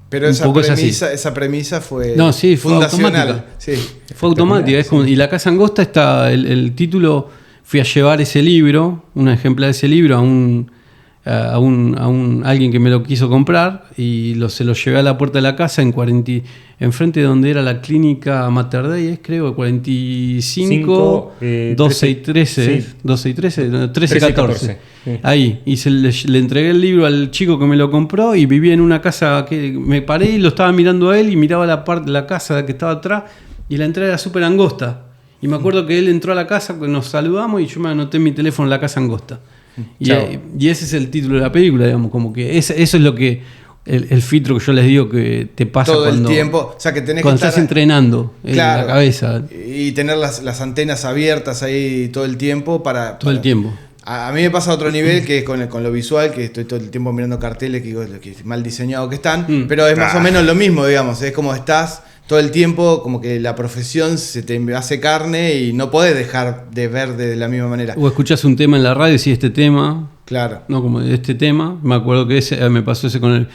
Pero esa premisa fue fundacional. Sí. Fue automática. Y La Casa Angosta está, el título, fui a llevar ese libro, un ejemplar de ese libro a alguien que me lo quiso comprar y se lo llevé a la puerta de la casa enfrente de donde era la clínica Mater Dei, creo, 45, 12 y 13, sí. 12 y 13, 13 y 14. Sí. Ahí, y le entregué el libro al chico que me lo compró y vivía en una casa que me paré y lo estaba mirando a él y miraba la casa que estaba atrás y la entrada era súper angosta. Y me acuerdo que él entró a la casa, nos saludamos y yo me anoté en mi teléfono La Casa Angosta. Y ese es el título de la película, digamos, como que eso es lo que el filtro que yo les digo que te pasa todo el tiempo, o sea, que tenés cuando que estás entrenando en la cabeza y tener las antenas abiertas ahí todo el tiempo el tiempo. A mí me pasa a otro nivel que es con lo visual, que estoy todo el tiempo mirando carteles que mal diseñados que están, pero es más o menos lo mismo, digamos, es como estás todo el tiempo, como que la profesión se te hace carne y no podés dejar de ver de la misma manera. O escuchás un tema en la radio y decís este tema. Claro. No, como este tema. Me acuerdo que me pasó ese con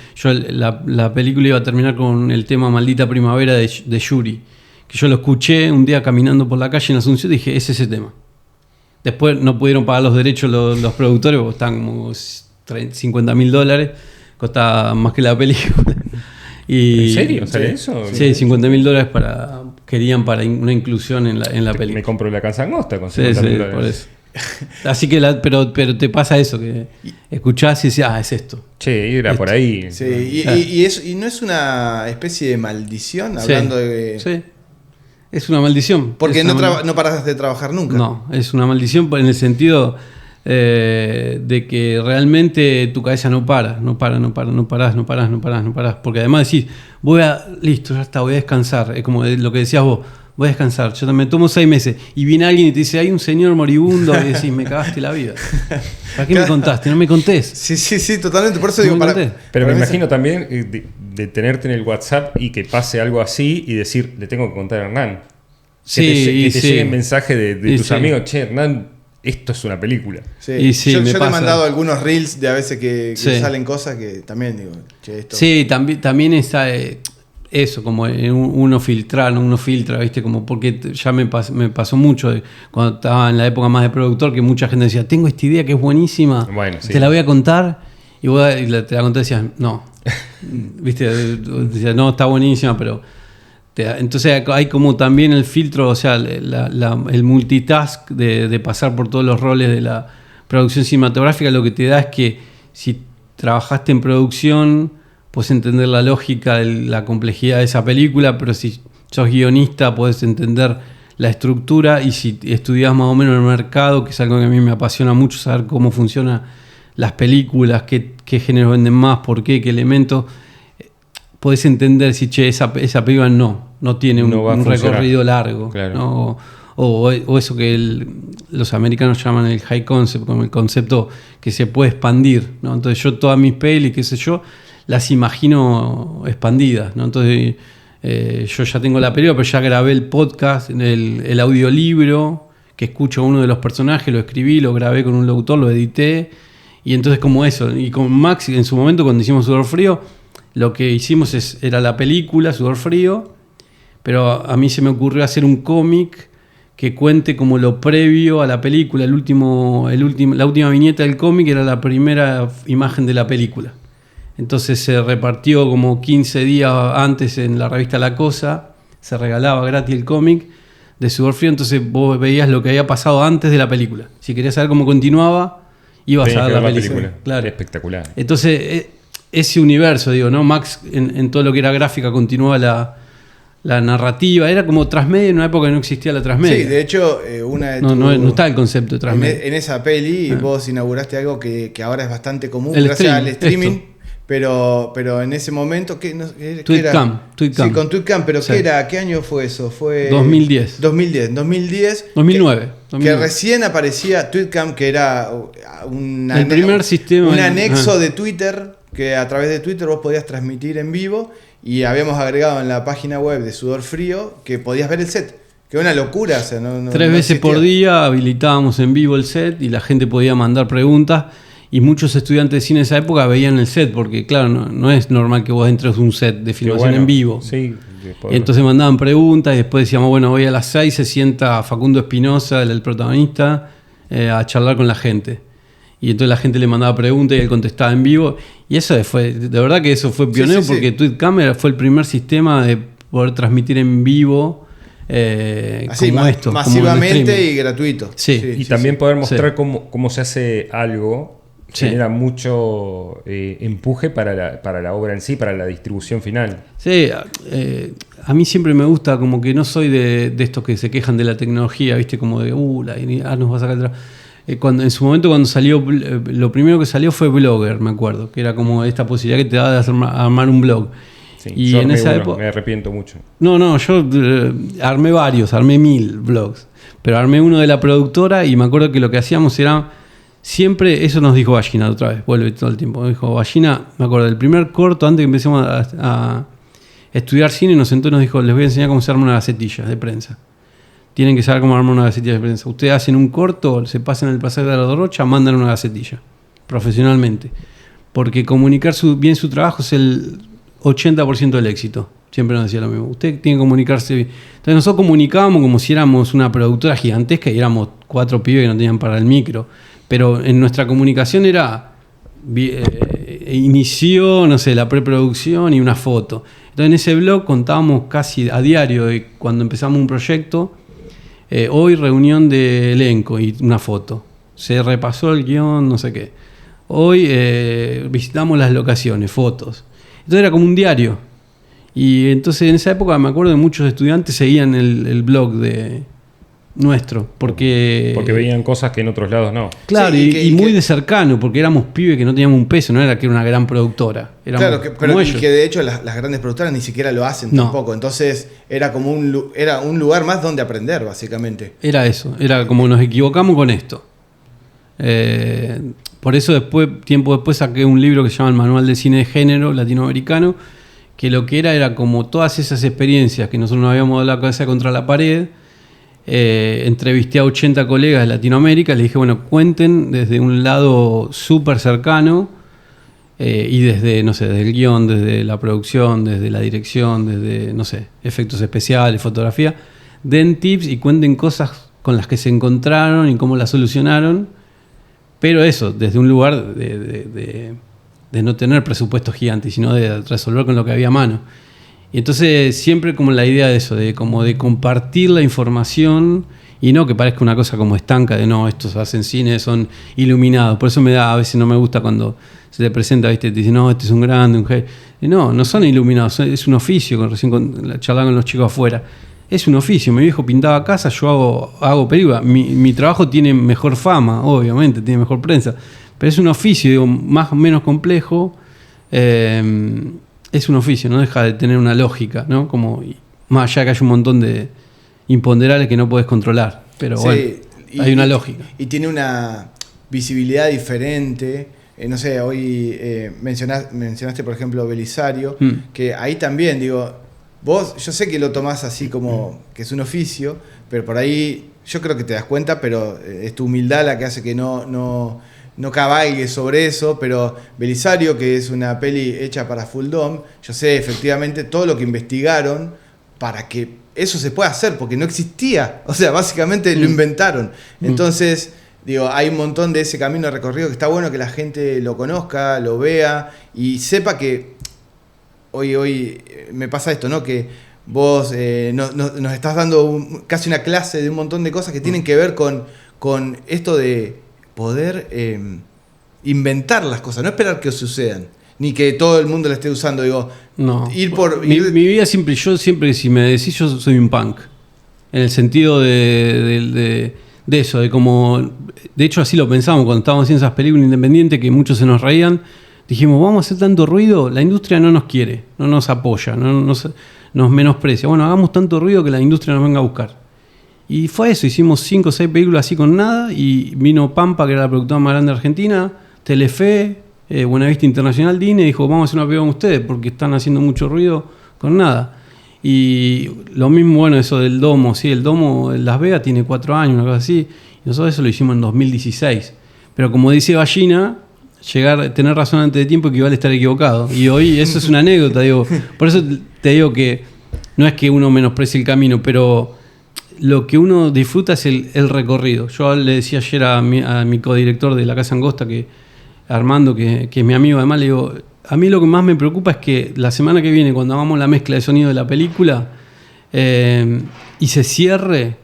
la película iba a terminar con el tema Maldita Primavera de Yuri. Que yo lo escuché un día caminando por la calle en Asunción y dije, es ese tema. Después no pudieron pagar los derechos los productores, porque estaban como $50,000. Costaba más que la película. ¿En serio? ¿Sale eso? Sí, $50,000 para querían para una inclusión en la película. Me compro la casa angosta con Sí, $50.000. por eso. Así que, pero te pasa eso, que escuchás y decís, es esto. Che, era por ahí. Sí, y no es una especie de maldición, hablando de... Sí, es una maldición. Porque no paras de trabajar nunca. No, es una maldición en el sentido de que realmente tu cabeza no parás. Porque además decís, listo, ya está, voy a descansar. Es como lo que decías vos, voy a descansar. Yo me tomo 6 meses y viene alguien y te dice, hay un señor moribundo, y decís, me cagaste la vida. ¿Para qué me contaste? No me contés. Sí, totalmente. Por eso digo, pero me imagino también de tenerte en el WhatsApp y que pase algo así y decir, le tengo que contar a Hernán. Que te llegue un mensaje de tus amigos, che, Hernán, esto es una película. Sí. Yo te he mandado algunos reels de a veces que salen cosas que también digo, che, esto... Sí, también está eso, como uno filtra, ¿viste? Como porque ya me pasó mucho cuando estaba en la época más de productor, que mucha gente decía, tengo esta idea que es buenísima, te la voy a contar, y te la conté y decías, no. ¿Viste? Decías, no, está buenísima, pero... Entonces hay como también el filtro, o sea, el multitask de pasar por todos los roles de la producción cinematográfica. Lo que te da es que si trabajaste en producción, puedes entender la lógica de la complejidad de esa película, pero si sos guionista podés entender la estructura, y si estudias más o menos el mercado, que es algo que a mí me apasiona mucho, saber cómo funcionan las películas, qué géneros venden más, por qué elementos, podés entender si esa película no tiene un recorrido largo, claro. ¿No? O eso que los americanos llaman el high concept, como el concepto que se puede expandir, ¿no? Entonces yo todas mis pelis, qué sé yo, las imagino expandidas, ¿no? Entonces yo ya tengo la película, pero ya grabé el podcast, el audiolibro, que escucho a uno de los personajes, lo escribí, lo grabé con un locutor, lo edité, y entonces como eso. Y con Max, en su momento, cuando hicimos Sudor Frío, lo que hicimos era la película Sudor Frío, pero a mí se me ocurrió hacer un cómic que cuente como lo previo a la película. La última viñeta del cómic era la primera imagen de la película. Entonces se repartió como 15 días antes en la revista La Cosa, se regalaba gratis el cómic de Sudor Frío, entonces vos veías lo que había pasado antes de la película. Si querías saber cómo continuaba, ibas a ver la película. Claro. Espectacular. Entonces ese universo, digo, ¿no? Max en todo lo que era gráfica continuaba la narrativa. Era como transmedia en una época que no existía la transmedia. Sí, de hecho, no está el concepto de transmedia. En esa peli vos inauguraste algo que ahora es bastante común gracias al streaming. Pero en ese momento, ¿qué Tweetcam. Sí, con Tweetcam, pero sí. ¿Qué año fue eso? Fue 2010. 2009. Que recién aparecía Tweetcam, que era el primer sistema, un anexo de Twitter, que a través de Twitter vos podías transmitir en vivo, y habíamos agregado en la página web de Sudor Frío que podías ver el set. Que una locura. O sea, 3 veces por día habilitábamos en vivo el set y la gente podía mandar preguntas. Y muchos estudiantes de cine de esa época veían el set, porque claro, no es normal que vos entres a un set de filmación en vivo. Sí, y entonces mandaban preguntas y después decíamos, bueno, hoy a las 6 se sienta Facundo Espinosa, el protagonista, a charlar con la gente. Y entonces la gente le mandaba preguntas y él contestaba en vivo. Y eso de verdad que eso fue pionero, porque Tweetcam fue el primer sistema de poder transmitir en vivo. Así, como esto, masivamente como y gratuito. Y también poder mostrar cómo se hace algo. Genera mucho empuje para la obra en sí, para la distribución final. Sí, a mí siempre me gusta, como que no soy de estos que se quejan de la tecnología, ¿viste? Como de, nos va a sacar el trabajo. En su momento, cuando salió, lo primero que salió fue Blogger, me acuerdo, que era como esta posibilidad que te daba de armar un blog. Sí, y yo en esa época me arrepiento mucho. No, yo armé 1000 blogs, pero armé uno de la productora y me acuerdo que lo que hacíamos era... Siempre, eso nos dijo Ballina otra vez, vuelve todo el tiempo. Dijo Ballina, me acuerdo del primer corto, antes que empecemos a estudiar cine, nos sentó y nos dijo, les voy a enseñar cómo se arma una gacetilla de prensa. Tienen que saber cómo armar una gacetilla de prensa. Ustedes hacen un corto, se pasan el pasaje de la Rocha, mandan una gacetilla, profesionalmente. Porque comunicar bien su trabajo es el 80% del éxito. Siempre nos decía lo mismo. Usted tiene que comunicarse bien. Entonces nosotros comunicábamos como si éramos una productora gigantesca y éramos 4 pibes que no tenían para el micro. Pero en nuestra comunicación era inició, no sé, la preproducción y una foto. Entonces en ese blog contábamos casi a diario de cuando empezamos un proyecto, hoy reunión de elenco y una foto. Se repasó el guión, no sé qué. Hoy visitamos las locaciones, fotos. Entonces era como un diario. Y entonces en esa época me acuerdo que muchos estudiantes seguían el blog de nuestro. Porque veían cosas que en otros lados no. Claro, sí, y muy de cercano, porque éramos pibes que no teníamos un peso, no era que era una gran productora. Éramos claro, pero ellos. que de hecho las grandes productoras ni siquiera lo hacen tampoco. Entonces era como un lugar más donde aprender, básicamente. Era eso, era como nos equivocamos con esto. Por eso tiempo después saqué un libro que se llama El Manual de Cine de Género Latinoamericano, que lo que era como todas esas experiencias que nosotros nos habíamos dado la cabeza contra la pared. Entrevisté a 80 colegas de Latinoamérica, les dije, bueno, cuenten desde un lado súper cercano y desde, no sé, desde el guión, desde la producción, desde la dirección, desde, no sé, efectos especiales, fotografía, den tips y cuenten cosas con las que se encontraron y cómo las solucionaron, pero eso, desde un lugar de no tener presupuestos gigantes, sino de resolver con lo que había a mano. Y entonces siempre como la idea de eso, de compartir la información y no que parezca una cosa como estanca, de no, estos hacen cine, son iluminados. Por eso a veces no me gusta cuando se te presenta, ¿viste? Te dicen, no, este es un grande, un genio. No son iluminados, es un oficio, charlando con los chicos afuera. Es un oficio, mi viejo pintaba casa, yo hago película. Mi trabajo tiene mejor fama, obviamente, tiene mejor prensa. Pero es un oficio, digo, más o menos complejo. Es un oficio, no deja de tener una lógica, ¿no? Como más allá que hay un montón de imponderables que no puedes controlar, pero sí, bueno, hay una lógica. Y tiene una visibilidad diferente. No sé, hoy mencionaste, por ejemplo, Belisario, que ahí también, digo, vos, yo sé que lo tomás así como que es un oficio, pero por ahí yo creo que te das cuenta, pero es tu humildad la que hace que no cabalgue sobre eso, pero Belisario, que es una peli hecha para Full Dome, yo sé efectivamente todo lo que investigaron para que eso se pueda hacer, porque no existía, o sea, básicamente lo inventaron. Entonces, digo, hay un montón de ese camino recorrido que está bueno que la gente lo conozca, lo vea y sepa que hoy me pasa esto, ¿no? Que vos nos estás dando casi una clase de un montón de cosas que tienen que ver con esto de poder inventar las cosas, no esperar que sucedan, ni que todo el mundo la esté usando. Digo, no. Mi vida siempre, si me decís, yo soy un punk, en el sentido de eso, de como, de hecho así lo pensamos cuando estábamos haciendo esas películas independientes que muchos se nos reían. Dijimos, vamos a hacer tanto ruido, la industria no nos quiere, no nos apoya, nos menosprecia. Bueno, hagamos tanto ruido que la industria nos venga a buscar. Y fue eso, hicimos 5 o 6 películas así con nada, y vino Pampa, que era la productora más grande de Argentina, Telefe, Buenavista Internacional, Dine, dijo, vamos a hacer una película con ustedes, porque están haciendo mucho ruido con nada. Y lo mismo, bueno, eso del Domo, sí, el Domo en Las Vegas tiene 4 años, una cosa así, y nosotros eso lo hicimos en 2016. Pero como dice Ballina, tener razón antes de tiempo equivale a estar equivocado. Y hoy eso es una anécdota, digo. Por eso te digo que no es que uno menosprecie el camino, pero lo que uno disfruta es el recorrido. Yo le decía ayer a mi codirector de La Casa Angosta, Armando, que es mi amigo, además le digo, a mí lo que más me preocupa es que la semana que viene, cuando hagamos la mezcla de sonido de la película y se cierre,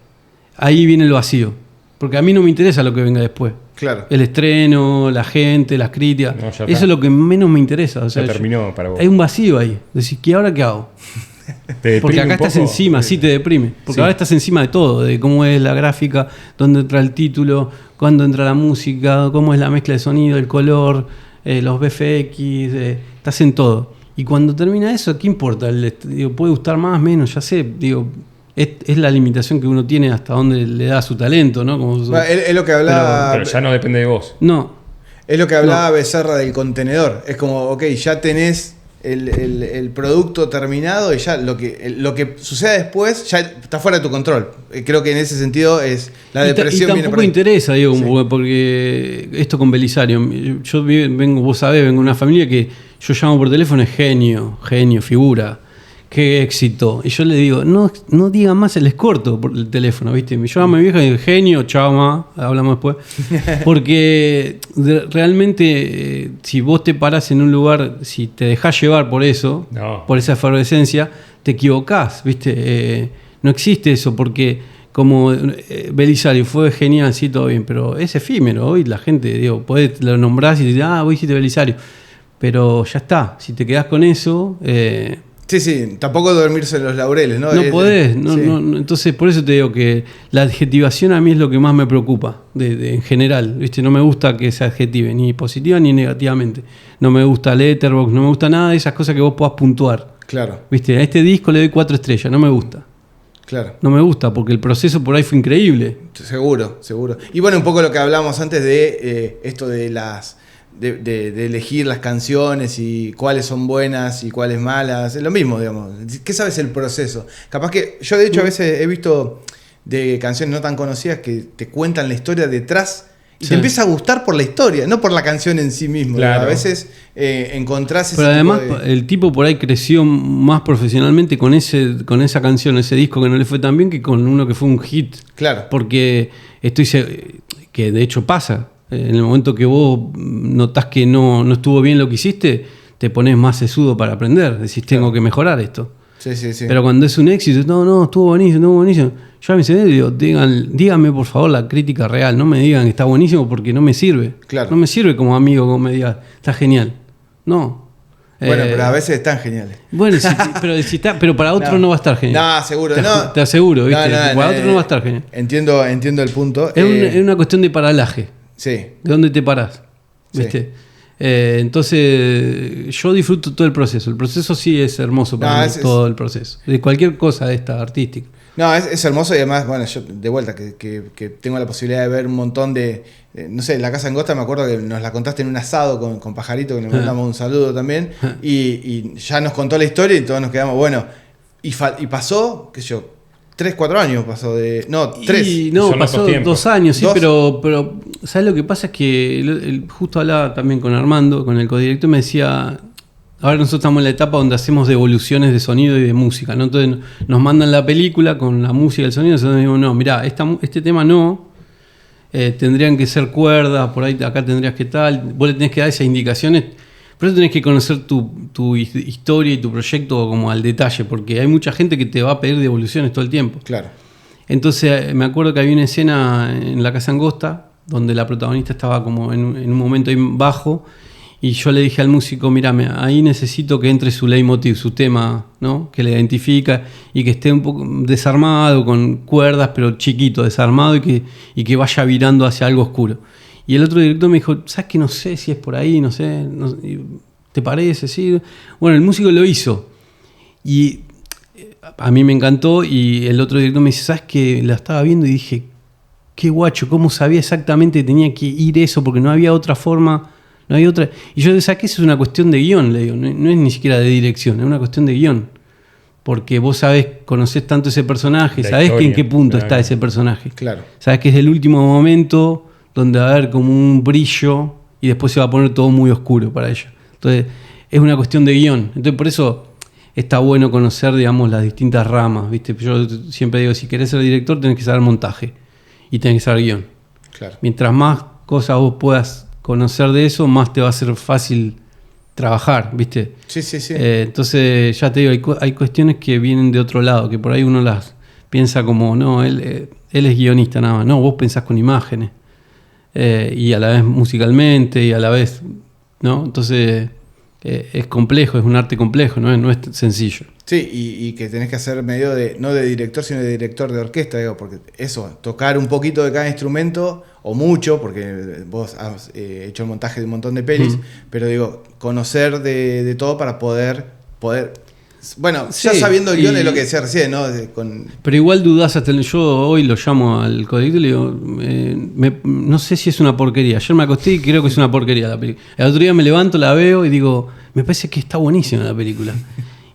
ahí viene el vacío. Porque a mí no me interesa lo que venga después. Claro. El estreno, la gente, las críticas. No, eso es lo que menos me interesa. O sea, ya terminó para vos. Hay un vacío ahí. Decís, ¿y ahora qué hago? Porque acá estás encima, sí te deprime. Porque ahora estás encima de todo, de cómo es la gráfica, dónde entra el título, cuándo entra la música, cómo es la mezcla de sonido, el color, los VFX, estás en todo. Y cuando termina eso, ¿qué importa? Puede gustar más, menos, ya sé. Es la limitación que uno tiene hasta dónde le da su talento, ¿no? Es lo que hablaba. Pero ya no depende de vos. No. Es lo que hablaba Becerra del contenedor. Es como, ok, ya tenés el producto terminado y ya lo que suceda después ya está fuera de tu control. Creo que en ese sentido es la depresión. Y tampoco interesa, digo, sí. Porque esto con Belisario, yo vengo, vos sabés, vengo de una familia que yo llamo por teléfono, es genio, figura. qué éxito. Y yo le digo, no diga más, les corto por el teléfono, ¿viste? Me llama mi vieja y digo, genio, chao, ma, hablamos después. Porque realmente, si vos te parás en un lugar, si te dejás llevar por eso, por esa efervescencia, te equivocás, ¿viste? No existe eso, porque como Belisario fue genial, sí, todo bien, pero es efímero. Hoy la gente, digo, lo nombrás y te dices, vos hiciste Belisario. Pero ya está, si te quedás con eso... Sí, tampoco dormirse en los laureles, ¿no? No podés, entonces por eso te digo que la adjetivación a mí es lo que más me preocupa, en general, ¿viste? No me gusta que se adjetive, ni positiva ni negativamente. No me gusta Letterboxd, no me gusta nada de esas cosas que vos puedas puntuar. Claro. ¿Viste? A este disco le doy 4 estrellas, no me gusta. Claro. No me gusta porque el proceso por ahí fue increíble. Seguro. Y bueno, un poco lo que hablamos antes de esto de las... De elegir las canciones y cuáles son buenas y cuáles malas, es lo mismo, digamos. ¿Qué sabes el proceso? Capaz que yo de hecho a veces he visto de canciones no tan conocidas que te cuentan la historia detrás y te empieza a gustar por la historia, no por la canción en sí mismo. Claro. A veces encontrás ese... Pero además el tipo por ahí creció más profesionalmente con esa canción, ese disco que no le fue tan bien que con uno que fue un hit. Claro. Porque que de hecho pasa. En el momento que vos notás que no estuvo bien lo que hiciste, te pones más sesudo para aprender. Decís, tengo que mejorar esto. Sí. Pero cuando es un éxito, no, estuvo buenísimo. Yo a mi cerebro digo, díganme por favor la crítica real. No me digan que está buenísimo porque no me sirve. Claro. No me sirve como amigo como me digas, está genial. No. Bueno, pero a veces están geniales. Bueno, pero para otro no va a estar genial. No, seguro. Te aseguro, ¿viste? Para otro no va a estar genial. Entiendo el punto. Es una cuestión de paralaje. Sí. ¿De dónde te parás? ¿Viste? Sí. Entonces, yo disfruto todo el proceso. El proceso sí es hermoso para mí, todo el proceso. De cualquier cosa de esta artística. No, es hermoso y además, bueno, yo de vuelta que tengo la posibilidad de ver un montón de... no sé, La Casa Angosta me acuerdo que nos la contaste en un asado con Pajarito, que le mandamos un saludo también. Y ya nos contó la historia y todos nos quedamos, bueno, y pasó, qué sé yo, 3-4 años pasó de... No, 3. Pasó 2 años, sí, pero ¿sabes lo que pasa? Es que justo hablaba también con Armando, con el codirector, me decía, ahora nosotros estamos en la etapa donde hacemos devoluciones de sonido y de música, ¿no? Entonces nos mandan la película con la música y el sonido, nosotros decimos, no, mirá, este tema no, tendrían que ser cuerdas, por ahí acá tendrías que tal, vos le tenés que dar esas indicaciones. Por eso tenés que conocer tu historia y tu proyecto como al detalle, porque hay mucha gente que te va a pedir devoluciones todo el tiempo. Claro. Entonces me acuerdo que había una escena en La Casa Angosta donde la protagonista estaba como en un momento ahí bajo y yo le dije al músico, mírame, ahí necesito que entre su leitmotiv, su tema, ¿no? Que le identifica y que esté un poco desarmado, con cuerdas, pero chiquito, desarmado y que vaya virando hacia algo oscuro. Y el otro director me dijo, ¿sabes que no sé si es por ahí? No sé, ¿te parece? Sí. Bueno, el músico lo hizo. Y a mí me encantó. Y el otro director me dice, ¿sabes que la estaba viendo? Y dije, qué guacho, ¿cómo sabía exactamente que tenía que ir eso? Porque no había otra forma, no había otra. Y yo decía que eso es una cuestión de guión, le digo. No es ni siquiera de dirección, es una cuestión de guión. Porque vos conocés tanto ese personaje, sabés que en qué punto está ese personaje. Claro. Sabés que es el último momento donde va a haber como un brillo y después se va a poner todo muy oscuro para ella. Entonces, es una cuestión de guión. Entonces, por eso está bueno conocer, digamos, las distintas ramas, ¿viste? Yo siempre digo, si querés ser director, tenés que saber montaje y tenés que saber guión. Claro. Mientras más cosas vos puedas conocer de eso, más te va a ser fácil trabajar, ¿viste? Sí. Entonces, ya te digo, hay cuestiones que vienen de otro lado, que por ahí uno las piensa como, no, él es guionista nada más. No, vos pensás con imágenes. Y a la vez musicalmente y a la vez, ¿no? Entonces es complejo, es un arte complejo, no es sencillo. Sí, y que tenés que hacer medio no de director, sino de director de orquesta, digo, porque eso, tocar un poquito de cada instrumento, o mucho, porque vos has hecho el montaje de un montón de pelis, pero digo, conocer de todo para poder bueno, sí, ya sabiendo el guión es lo que decía recién, ¿no? Pero igual dudás hasta yo hoy lo llamo al codirector y le digo, no sé si es una porquería. Ayer me acosté y creo que es una porquería la película. El otro día me levanto, la veo y digo, me parece que está buenísima la película.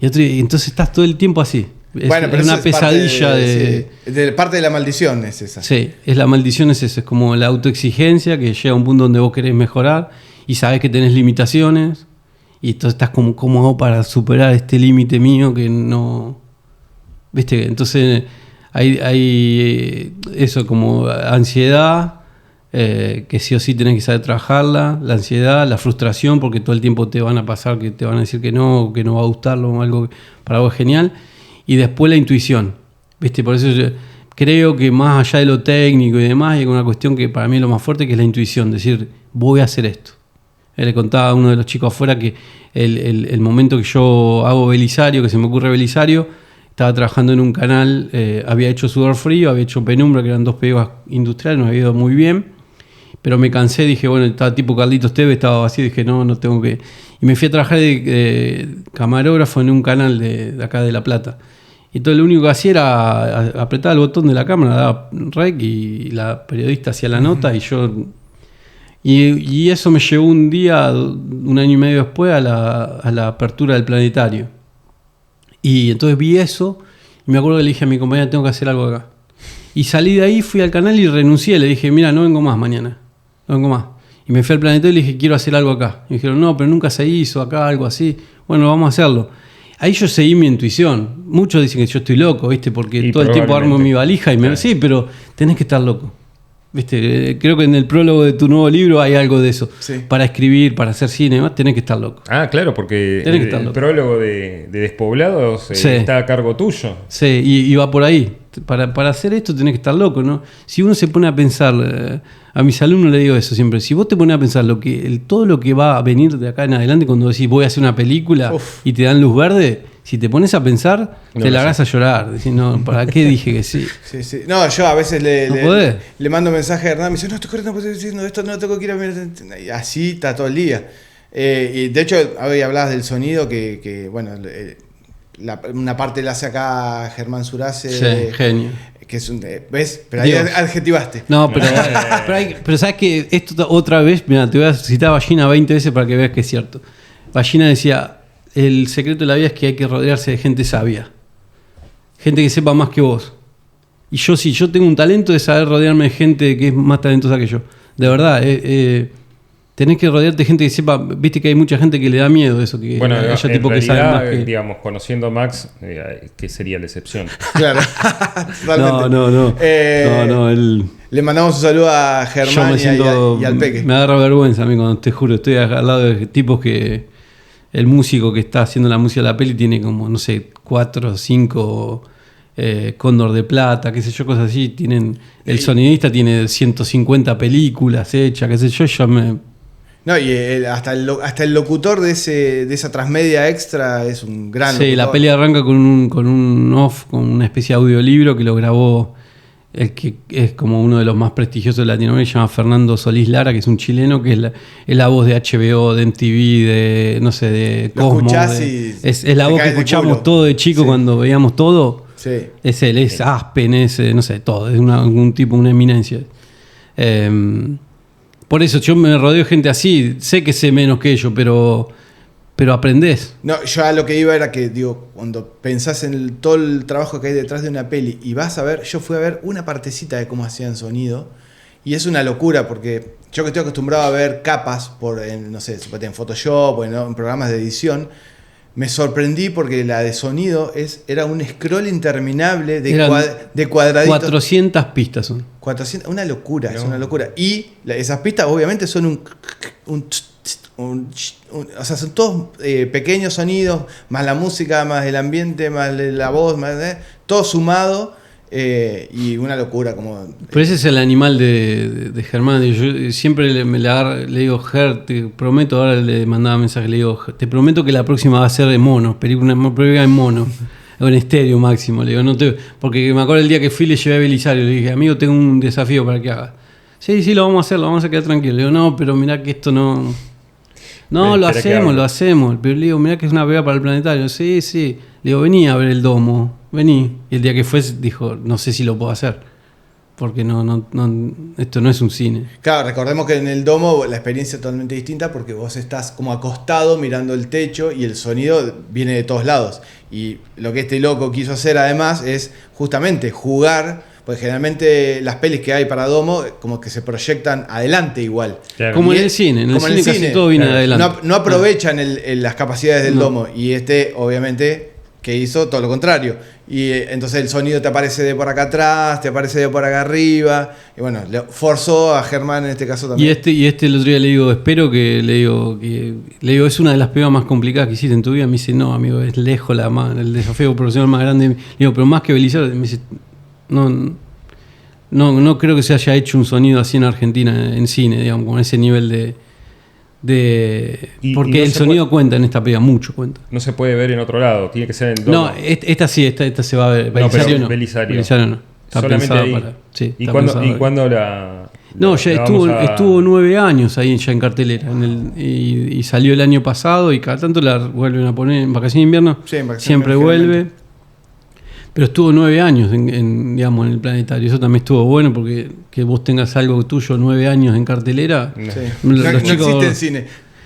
Y entonces estás todo el tiempo así. Bueno, pero es una pesadilla de parte de la maldición es esa. Sí, la maldición es eso, es como la autoexigencia que llega a un punto donde vos querés mejorar y sabés que tenés limitaciones y entonces estás como, ¿cómo hago para superar este límite mío que no... ¿Viste? Entonces hay eso como ansiedad, que sí o sí tenés que saber trabajarla, la ansiedad, la frustración, porque todo el tiempo te van a pasar, que te van a decir que no va a gustarlo, algo para algo genial, y después la intuición, ¿viste? Por eso yo creo que más allá de lo técnico y demás, hay una cuestión que para mí es lo más fuerte, que es la intuición, decir, voy a hacer esto. Él le contaba a uno de los chicos afuera que el momento que yo hago Belisario, que se me ocurre Belisario, estaba trabajando en un canal, había hecho Sudor Frío, había hecho Penumbra, que eran 2 películas industriales, nos había ido muy bien, pero me cansé, dije, bueno, estaba tipo Carlitos Tevez, estaba vacío, dije, no tengo que... Y me fui a trabajar de camarógrafo en un canal de acá de La Plata. Y todo lo único que hacía era apretar el botón de la cámara, daba rec y la periodista hacía la nota y yo... Y eso me llevó un día, 1 año y medio después, a la apertura del planetario. Y entonces vi eso y me acuerdo que le dije a mi compañera, tengo que hacer algo acá. Y salí de ahí, fui al canal y renuncié. Le dije, mira, no vengo más mañana, no vengo más. Y me fui al planetario y le dije, quiero hacer algo acá. Y me dijeron, no, pero nunca se hizo acá, algo así. Bueno, vamos a hacerlo. Ahí yo seguí mi intuición. Muchos dicen que yo estoy loco, ¿viste? Porque todo el tiempo armo mi valija y me... Sí, pero tenés que estar loco. ¿Viste? Creo que en el prólogo de tu nuevo libro hay algo de eso. Sí. Para escribir, para hacer cine, demás, tenés que estar loco. Ah, claro, porque el prólogo de Despoblados está a cargo tuyo. Sí, y va por ahí. Para hacer esto tenés que estar loco, ¿no? Si uno se pone a pensar, a mis alumnos le digo eso siempre, si vos te pones a pensar todo lo que va a venir de acá en adelante, cuando decís voy a hacer una película y te dan luz verde, si te pones a pensar, te largás a llorar. Decís, no, ¿para qué dije que sí? Sí. No, yo a veces le mando mensaje a Hernán, me dice, no, estoy corriendo, estoy diciendo esto, no tengo que ir a mirar. Y así está todo el día. Y de hecho, hoy hablabas del sonido, que bueno, una parte la hace acá Germán Surace. Sí, genio. Que es ¿ves? Pero ahí adjetivaste. No, pero sabes que esto otra vez, mira, te voy a citar a Ballina 20 veces para que veas que es cierto. Ballina decía, el secreto de la vida es que hay que rodearse de gente sabia. Gente que sepa más que vos. Y yo tengo un talento de saber rodearme de gente que es más talentosa que yo. De verdad, tenés que rodearte de gente que sepa. Viste que hay mucha gente que le da miedo eso, que bueno, haya tipo que sabe más que... digamos, conociendo a Max, que sería la excepción. Claro. No, él... Le mandamos un saludo a Germán y al Peque. Me agarra vergüenza a mí cuando, te juro, estoy al lado de tipos que... El músico que está haciendo la música de la peli tiene como, no sé, 4 o 5 Cóndor de Plata, qué sé yo, cosas así. El sonidista tiene 150 películas hechas, qué sé yo me... No, y hasta el locutor de esa transmedia extra es un gran locutor. Sí, la peli arranca con un off, con una especie de audiolibro que lo grabó el que es como uno de los más prestigiosos de Latinoamérica, se llama Fernando Solís Lara, que es un chileno, que es la voz de HBO, de MTV, de no sé, de Cosmo. Es la voz que escuchamos todo de chico cuando veíamos todo. Sí. Es él, es Aspen, es no sé, todo, es un tipo, una eminencia. Por eso yo me rodeo de gente así, sé que sé menos que ellos, pero aprendés. No, yo a lo que iba era que, digo, cuando pensás en todo el trabajo que hay detrás de una peli y vas a ver, yo fui a ver una partecita de cómo hacían sonido y es una locura porque yo que estoy acostumbrado a ver capas no sé, en Photoshop o en programas de edición, me sorprendí porque la de sonido era un scroll interminable de cuadraditos. 400 pistas son. 400, una locura, no. Es una locura. Y esas pistas obviamente son o sea, son todos pequeños sonidos, más la música, más el ambiente, más la voz, todo sumado y una locura. Pero ese es el animal de Germán. Yo siempre le digo, Ger, te prometo, ahora le mandaba mensaje, le digo, te prometo que la próxima va a ser de mono, película en mono, o en estéreo máximo. Le digo, porque me acuerdo el día que fui le llevé a Belisario, le dije, amigo, tengo un desafío para que haga. Sí, lo vamos a hacer, lo vamos a quedar tranquilo. Le digo, no, pero mirá que esto no... No, lo hacemos. Pero le digo, mirá que es una pega para el planetario. Sí. Le digo, vení a ver el domo. Vení. Y el día que fue, dijo, no sé si lo puedo hacer. Porque esto no es un cine. Claro, recordemos que en el domo la experiencia es totalmente distinta porque vos estás como acostado mirando el techo y el sonido viene de todos lados. Y lo que este loco quiso hacer además es justamente jugar, Porque generalmente las pelis que hay para domo, como que se proyectan adelante igual. Claro. Como en el cine, casi todo viene adelante. No aprovechan las capacidades del domo. Y obviamente, que hizo todo lo contrario. Y entonces el sonido te aparece de por acá atrás, te aparece de por acá arriba. Y bueno, le forzó a Germán en este caso también. Y el otro día le digo, es una de las pegas más complicadas que hiciste en tu vida. Me dice, no, amigo, es lejos el desafío profesional más grande. Le digo, pero más que Belisario, me dice, no creo que se haya hecho un sonido así en Argentina, en cine, digamos, con ese nivel de porque no el sonido cuenta en esta pega, mucho cuenta. No se puede ver en otro lado, tiene que ser en domo. No, esta se va a ver. Belisario no. Belisario no. Está solamente ahí. Sí, ¿Y cuándo la...? No, ya estuvo 9 años ahí ya en cartelera. Y salió el año pasado y cada tanto la vuelven a poner en vacaciones de invierno. Sí, en vacaciones siempre vuelve. Pero estuvo 9 años digamos, en el planetario. Eso también estuvo bueno porque que vos tengas algo tuyo 9 años en cartelera. Sí. No existe en cine.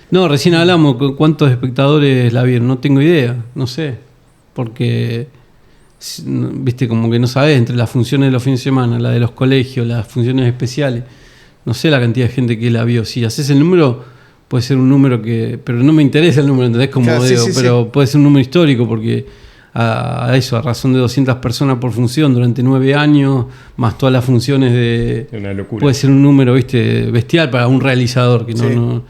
No, recién hablamos cuántos espectadores la vieron. No tengo idea, no sé. Porque, viste, como que no sabés, entre las funciones de los fines de semana, la de los colegios, las funciones especiales. No sé la cantidad de gente que la vio. Si haces el número, puede ser un número que... Pero no me interesa el número, ¿entendés? Como claro, digo, sí. puede ser un número histórico porque... A razón de 200 personas por función durante 9 años, más todas las funciones de... Una locura. Puede ser un número, viste, bestial para un realizador que no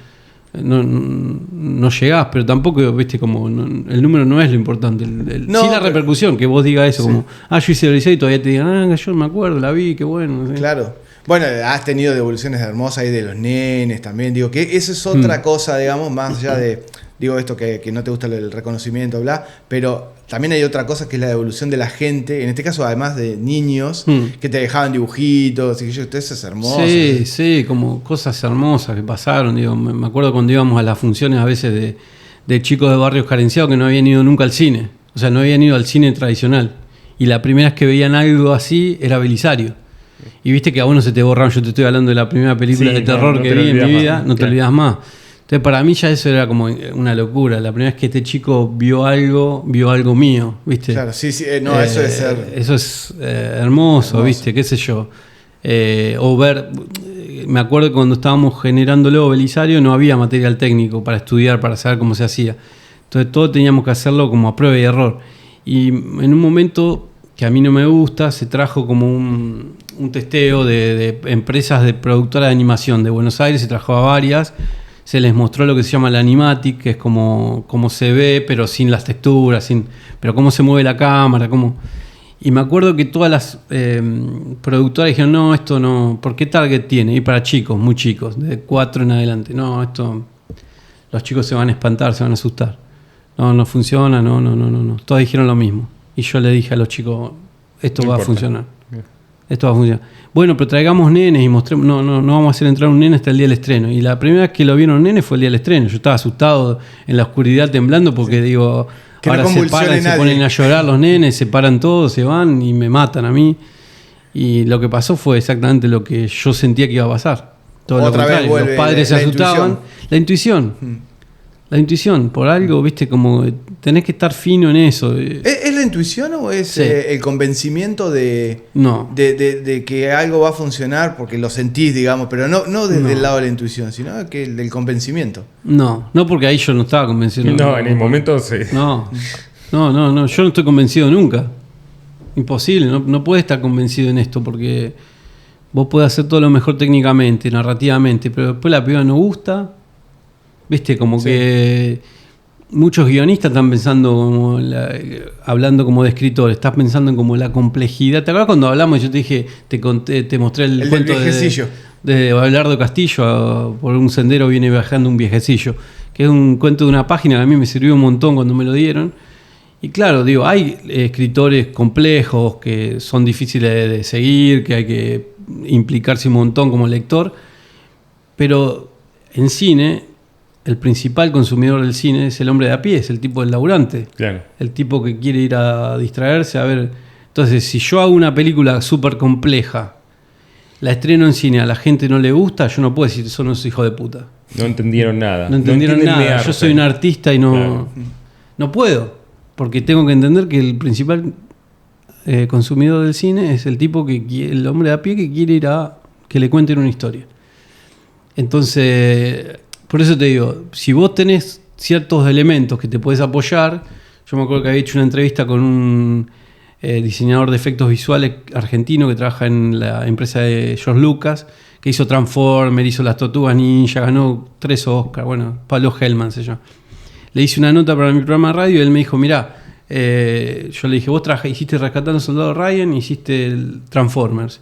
llegás, pero tampoco, viste, como el número no es lo importante. Sí la repercusión, que vos digas eso, como, yo hice el y todavía te digan, yo me acuerdo, la vi, qué bueno. ¿sí? Claro. Bueno, has tenido devoluciones hermosas ahí de los nenes también. Digo, que eso es otra cosa, digamos, más allá de... Digo esto que no te gusta el reconocimiento, bla, pero también hay otra cosa que es la devolución de la gente, en este caso además de niños, que te dejaban dibujitos, y que eso es hermoso. Sí, como cosas hermosas que pasaron. Digo, me acuerdo cuando íbamos a las funciones a veces de chicos de barrios carenciados que no habían ido nunca al cine, o sea, no habían ido al cine tradicional. Y la primera vez que veían algo así era Belisario. Y viste que a uno se te borraron, yo te estoy hablando de la primera película de terror que vi en mi vida, no te olvidas más. Entonces para mí ya eso era como una locura. La primera vez que este chico vio algo mío, ¿viste? Claro, sí, no, eso es ser... Eso es hermoso, ¿viste? Qué sé yo. O ver... Me acuerdo que cuando estábamos generándolo Belisario no había material técnico para estudiar, para saber cómo se hacía. Entonces todo teníamos que hacerlo como a prueba y error. Y en un momento que a mí no me gusta, se trajo como un testeo de empresas de productoras de animación de Buenos Aires, se trajo a varias... Se les mostró lo que se llama la animatic, que es como se ve, pero sin las texturas, pero cómo se mueve la cámara, Y me acuerdo que todas las productoras dijeron, no, esto no, ¿por qué target tiene? Y para chicos, muy chicos, de 4 en adelante. No, esto, los chicos se van a espantar, se van a asustar. No funciona, no. Todos dijeron lo mismo. Y yo le dije a los chicos, esto va a funcionar. Esto va a funcionar. Bueno, pero traigamos nenes y mostremos. No vamos a hacer entrar un nene hasta el día del estreno. Y la primera vez que lo vieron nenes fue el día del estreno. Yo estaba asustado en la oscuridad temblando porque digo, que ahora se paran, se ponen a llorar los nenes, se paran todos, se van y me matan a mí. Y lo que pasó fue exactamente lo que yo sentía que iba a pasar. Todo Otra lo contrario. Los padres se asustaban. La intuición, por algo, viste, como tenés que estar fino en eso. ¿Es la intuición o es el convencimiento de que algo va a funcionar porque lo sentís, digamos, pero no desde el lado de la intuición, sino que del convencimiento? No porque ahí yo no estaba convencido. No, en el momento sí. No, yo no estoy convencido nunca. Imposible, no puedes estar convencido en esto porque vos podés hacer todo lo mejor técnicamente, narrativamente, pero después la piba no gusta. Viste, como que muchos guionistas están pensando, hablando como de escritores, estás pensando en como la complejidad. ¿Te acuerdas cuando hablamos y yo te dije, te mostré el cuento de Abelardo Castillo, por un sendero viene viajando un viejecillo, que es un cuento de una página que a mí me sirvió un montón cuando me lo dieron. Y claro, digo, hay escritores complejos que son difíciles de seguir, que hay que implicarse un montón como lector, pero en cine... El principal consumidor del cine es el hombre de a pie, es el tipo del laburante. Claro. El tipo que quiere ir a distraerse, a ver. Entonces, si yo hago una película súper compleja, la estreno en cine, a la gente no le gusta, yo no puedo decir, son unos hijos de puta. No entendieron nada. No entendieron nada. Yo soy un artista y no puedo. Porque tengo que entender que el principal consumidor del cine es el tipo el hombre de a pie que quiere ir a que le cuenten una historia. Entonces, por eso te digo, si vos tenés ciertos elementos que te podés apoyar, yo me acuerdo que había hecho una entrevista con un diseñador de efectos visuales argentino que trabaja en la empresa de George Lucas, que hizo Transformers, hizo Las Tortugas Ninja, ganó 3 Oscars, bueno, Pablo Hellman se llama. Le hice una nota para mi programa de radio y él me dijo, mirá, yo le dije, vos hiciste Rescatando al Soldado Ryan y hiciste el Transformers.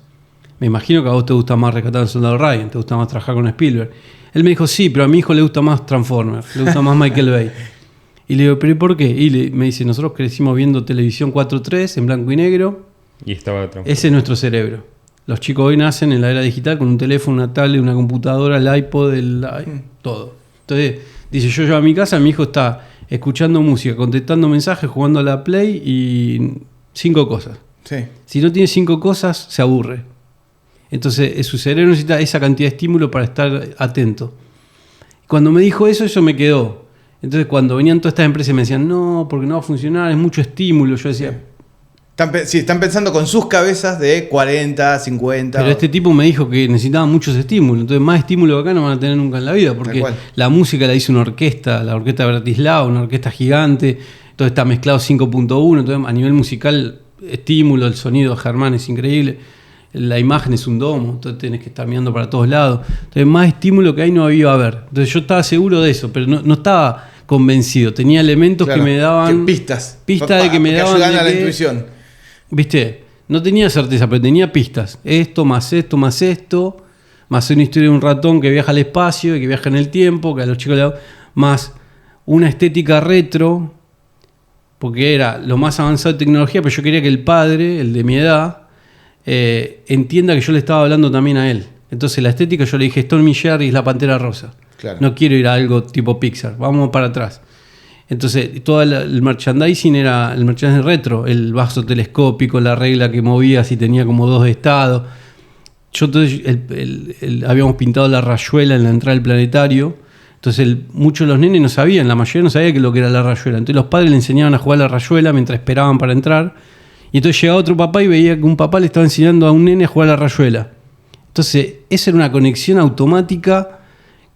Me imagino que a vos te gusta más Rescatando al Soldado Ryan, te gusta más trabajar con Spielberg. Él me dijo, sí, pero a mi hijo le gusta más Transformers, le gusta más Michael Bay. Y le digo, ¿pero y por qué? Y me dice, nosotros crecimos viendo televisión 4:3 en blanco y negro. Y estaba Transformers. Ese es nuestro cerebro. Los chicos hoy nacen en la era digital con un teléfono, una tablet, una computadora, el iPod, todo. Entonces, dice, yo llego a mi casa, mi hijo está escuchando música, contestando mensajes, jugando a la Play y 5 cosas. Sí. Si no tiene 5 cosas, se aburre. Entonces, su cerebro necesita esa cantidad de estímulo para estar atento. Cuando me dijo eso me quedó. Entonces, cuando venían todas estas empresas y me decían, no, porque no va a funcionar, es mucho estímulo, yo decía... Están pensando con sus cabezas de 40, 50. Pero este tipo me dijo que necesitaba muchos estímulos. Entonces, más estímulos que acá no van a tener nunca en la vida. Porque la música la hizo una orquesta, la orquesta de Bratislava, una orquesta gigante. Entonces, está mezclado 5.1. Entonces, a nivel musical, estímulo, el sonido de Germán es increíble. La imagen es un domo. Entonces, tenés que estar mirando para todos lados. Entonces, más estímulo que ahí no había a ver. Entonces, yo estaba seguro de eso, pero no estaba convencido. Tenía elementos que me daban... Pistas. Pistas de que me daban... ayudan a la intuición. ¿Viste? No tenía certeza, pero tenía pistas. Esto, más esto, más esto. Más una historia de un ratón que viaja al espacio y que viaja en el tiempo, que a los chicos le... Más una estética retro, porque era lo más avanzado de tecnología, pero yo quería que el padre, el de mi edad, entienda que yo le estaba hablando también a él. Entonces la estética yo le dije, Stormy Jerry es la Pantera Rosa. Claro. No quiero ir a algo tipo Pixar, vamos para atrás. Entonces, todo el merchandising era el merchandising retro, el vaso telescópico, la regla que movías y tenía como 2 estados. Yo entonces habíamos pintado la rayuela en la entrada del planetario. Entonces, muchos de los nenes no sabían, la mayoría no sabía lo que era la rayuela. Entonces, los padres le enseñaban a jugar a la rayuela mientras esperaban para entrar. Y entonces llegaba otro papá y veía que un papá le estaba enseñando a un nene a jugar a la rayuela. Entonces, esa era una conexión automática.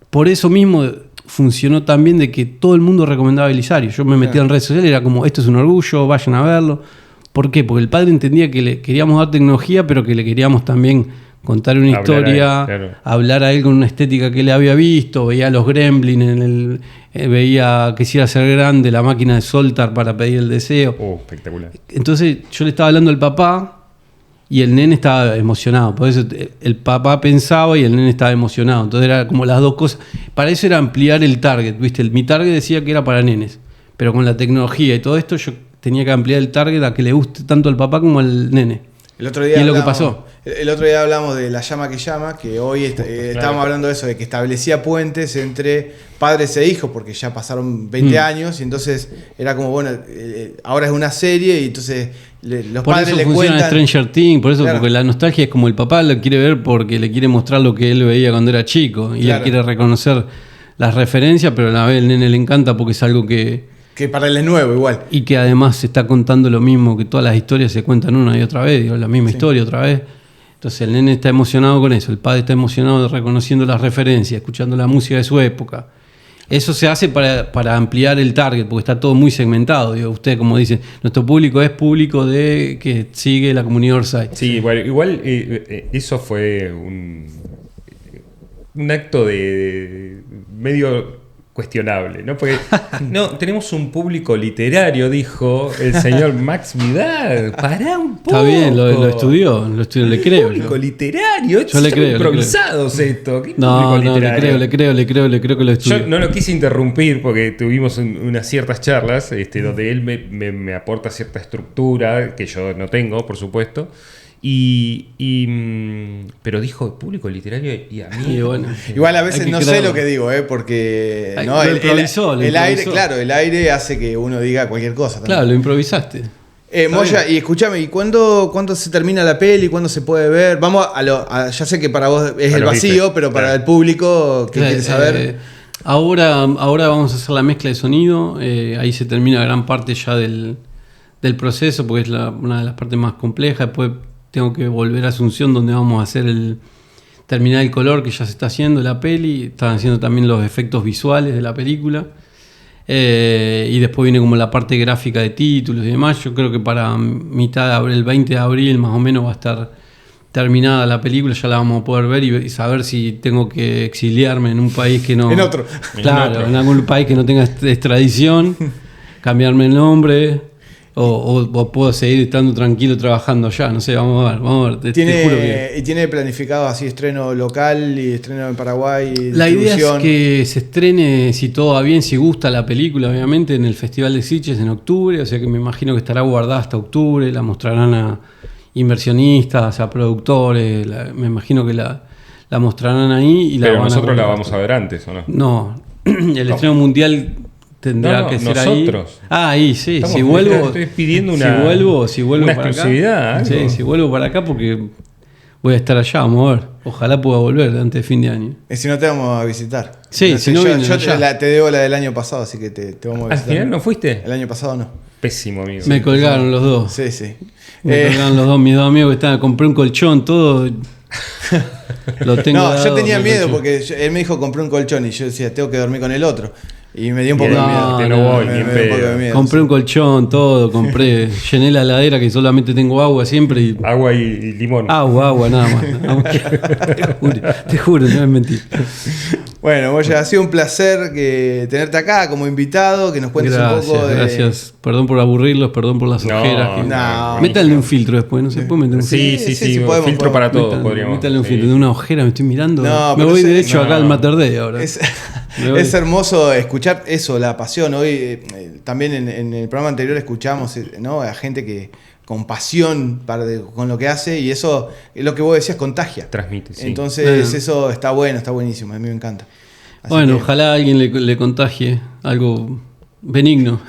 Por eso mismo funcionó tan bien de que todo el mundo recomendaba Belisario. Yo me metía en redes sociales y era como, esto es un orgullo, vayan a verlo. ¿Por qué? Porque el padre entendía que le queríamos dar tecnología, pero que le queríamos también contar una historia, hablar a él con una estética que él había visto, veía a los Gremlins, veía que si iba a ser grande la máquina de Zoltar para pedir el deseo. Espectacular. Entonces yo le estaba hablando al papá y el nene estaba emocionado. Por eso el papá pensaba y el nene estaba emocionado. Entonces era como las dos cosas. Para eso era ampliar el target, ¿viste? Mi target decía que era para nenes, pero con la tecnología y todo esto yo tenía que ampliar el target a que le guste tanto al papá como al nene. El otro día y es lo que pasó. El otro día hablamos de La Llama que Llama, que hoy estábamos hablando de eso, de que establecía puentes entre padres e hijos, porque ya pasaron 20 años, y entonces era como, bueno, ahora es una serie, y entonces los por padres eso le funciona cuentan... Stranger Things, por eso, claro. Porque la nostalgia es como el papá lo quiere ver porque le quiere mostrar lo que él veía cuando era chico, y él quiere reconocer las referencias, pero a la vez el nene le encanta porque es algo que para él es nuevo igual. Y que además se está contando lo mismo, que todas las historias se cuentan una y otra vez, digo, la misma historia otra vez. Entonces el nene está emocionado con eso, el padre está emocionado reconociendo las referencias, escuchando la música de su época. Eso se hace para ampliar el target, porque está todo muy segmentado. Digo, usted, como dice, nuestro público es público de que sigue la comunidad Orsay. Sí, bueno, igual eso fue un acto de medio cuestionable, ¿no? Porque no, tenemos un público literario, dijo el señor Max Vidal. Pará un poco. Está bien, lo estudió, le creo. Público literario, yo le creo, improvisados esto. ¿Qué no, le creo que lo estudió. Yo no lo quise interrumpir porque tuvimos unas ciertas charlas donde él me aporta cierta estructura que yo no tengo, por supuesto. Pero dijo público literario y a mí. Y bueno, igual a veces no sé lo que digo, porque no, el aire, claro, el aire hace que uno diga cualquier cosa también. Claro, lo improvisaste. Moya, y escúchame, ¿y cuándo se termina la peli? ¿Cuándo se puede ver? Vamos ya sé que para vos es el vacío, pero para el público que quiere saber. Ahora vamos a hacer la mezcla de sonido. Ahí se termina gran parte ya del del proceso, porque es una de las partes más complejas. Después tengo que volver a Asunción, donde vamos a hacer terminar el color que ya se está haciendo la peli. Están haciendo también los efectos visuales de la película. Y después viene como la parte gráfica de títulos y demás. Yo creo que para mitad de abril, el 20 de abril más o menos va a estar terminada la película, ya la vamos a poder ver y saber si tengo que exiliarme en un país que no... En otro. Claro, en algún país que no tenga extradición, cambiarme el nombre o puedo seguir estando tranquilo trabajando allá. No sé, vamos a ver. Te juro que... ¿Y tiene planificado así estreno local y estreno en Paraguay? La idea es que se estrene, si todo va bien, si gusta la película, obviamente, en el Festival de Sitges en octubre, o sea que me imagino que estará guardada hasta octubre, la mostrarán a inversionistas, a productores, me imagino que la mostrarán ahí. Pero nosotros la vamos a ver antes, ¿o no? No, el estreno mundial tendrá que ser nosotros. Ahí sí, si vuelvo... Estoy pidiendo una una para exclusividad. Acá, sí, si vuelvo para acá porque voy a estar allá, vamos a ver. Ojalá pueda volver antes de fin de año. Y si no te vamos a visitar. Sí, no si no yo te debo la del año pasado, así que te vamos a visitar. ¿Al final no fuiste? El año pasado no. Pésimo, amigo. Me colgaron los dos. Sí. Me colgaron los dos, mis dos amigos que estaban, compré un colchón, todo. Lo tengo no, dado, yo tenía miedo colchón. porque él me dijo compré un colchón y yo decía, tengo que dormir con el otro. Y me dio un poco de miedo. No voy, ni en me dio un poco de pedo. miedo. Compré un colchón, todo, llené la heladera que solamente tengo agua siempre y... Agua y limón. Agua, nada más. Te juro, no es mentira. Bueno, Moya, ha sido un placer tenerte acá como invitado, que nos cuentes un poco de... Gracias. Perdón por aburrirlos, perdón por las ojeras. Métanle un filtro después, ¿no se puede meter un filtro? Sí, podemos, filtro para todo, podríamos. Métanle un filtro de una ojera, me estoy mirando. No, me pero voy derecho acá al Mater Dei ahora. Es hermoso escuchar eso, la pasión. Hoy también en el programa anterior escuchamos, ¿no?, a gente que con pasión con lo que hace, y eso es lo que vos decías, contagia. Transmite, sí. Entonces eso está bueno, está buenísimo, a mí me encanta. Así bueno, que... ojalá a alguien le contagie algo benigno.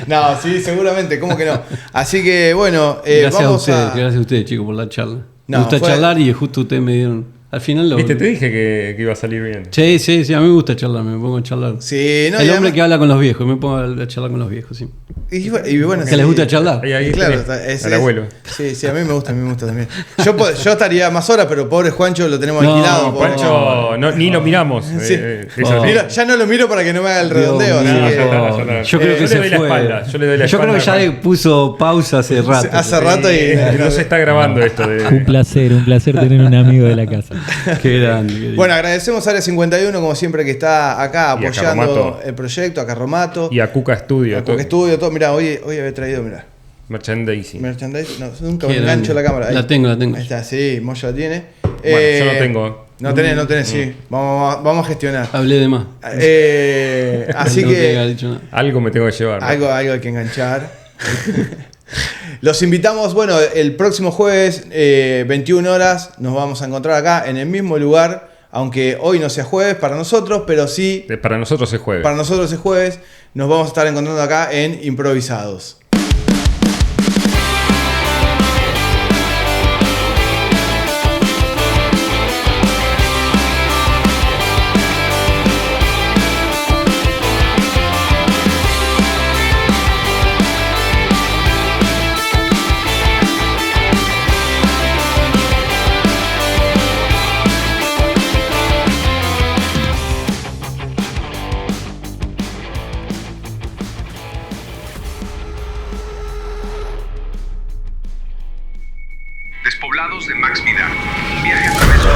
No, sí, seguramente, ¿cómo que no? Así que bueno, Gracias vamos a ustedes, chicos, por la charla. No, me gusta charlar y justo ustedes me dieron... Al final Viste, te dije que iba a salir bien. Sí, a mí me gusta charlar, me pongo a charlar. Sí, no, el hombre que habla con los viejos, me pongo a charlar con los viejos, sí. Y bueno, que les gusta charlar. Ahí claro, al abuelo. Sí, a mí me gusta también. Yo estaría más horas, pero pobre Juancho lo tenemos alquilado. Juancho, ni lo miramos. Sí. Ya no lo miro para que no me haga el redondeo. Yo creo que se fue. Yo le doy la espalda. Yo creo que ya le puso pausa hace rato. Hace rato y no se está grabando esto. Un placer tener un amigo de la casa. Qué grande. Bueno, agradecemos a Área 51, como siempre, que está acá Y a apoyando Carromato. el proyecto, a Carromato. Y a Cuca Studio. A Cuca Studio, todo. Mirá, hoy había traído, mirá. Merchandising. Merchandising. No, nunca me engancho la cámara. Ahí. La tengo. Ahí está, sí, Moya la tiene. Bueno, yo no tengo. No tenés, sí. Vamos a gestionar. Hablé de más. Así no que te había dicho nada. Algo me tengo que llevar. ¿no? algo hay que enganchar. Los invitamos, bueno, el próximo jueves, 21 horas, nos vamos a encontrar acá en el mismo lugar, aunque hoy no sea jueves para nosotros, pero sí... Para nosotros es jueves. Para nosotros es jueves, nos vamos a estar encontrando acá en Improvisados. Despoblados de Max Vidal. Un viaje a través de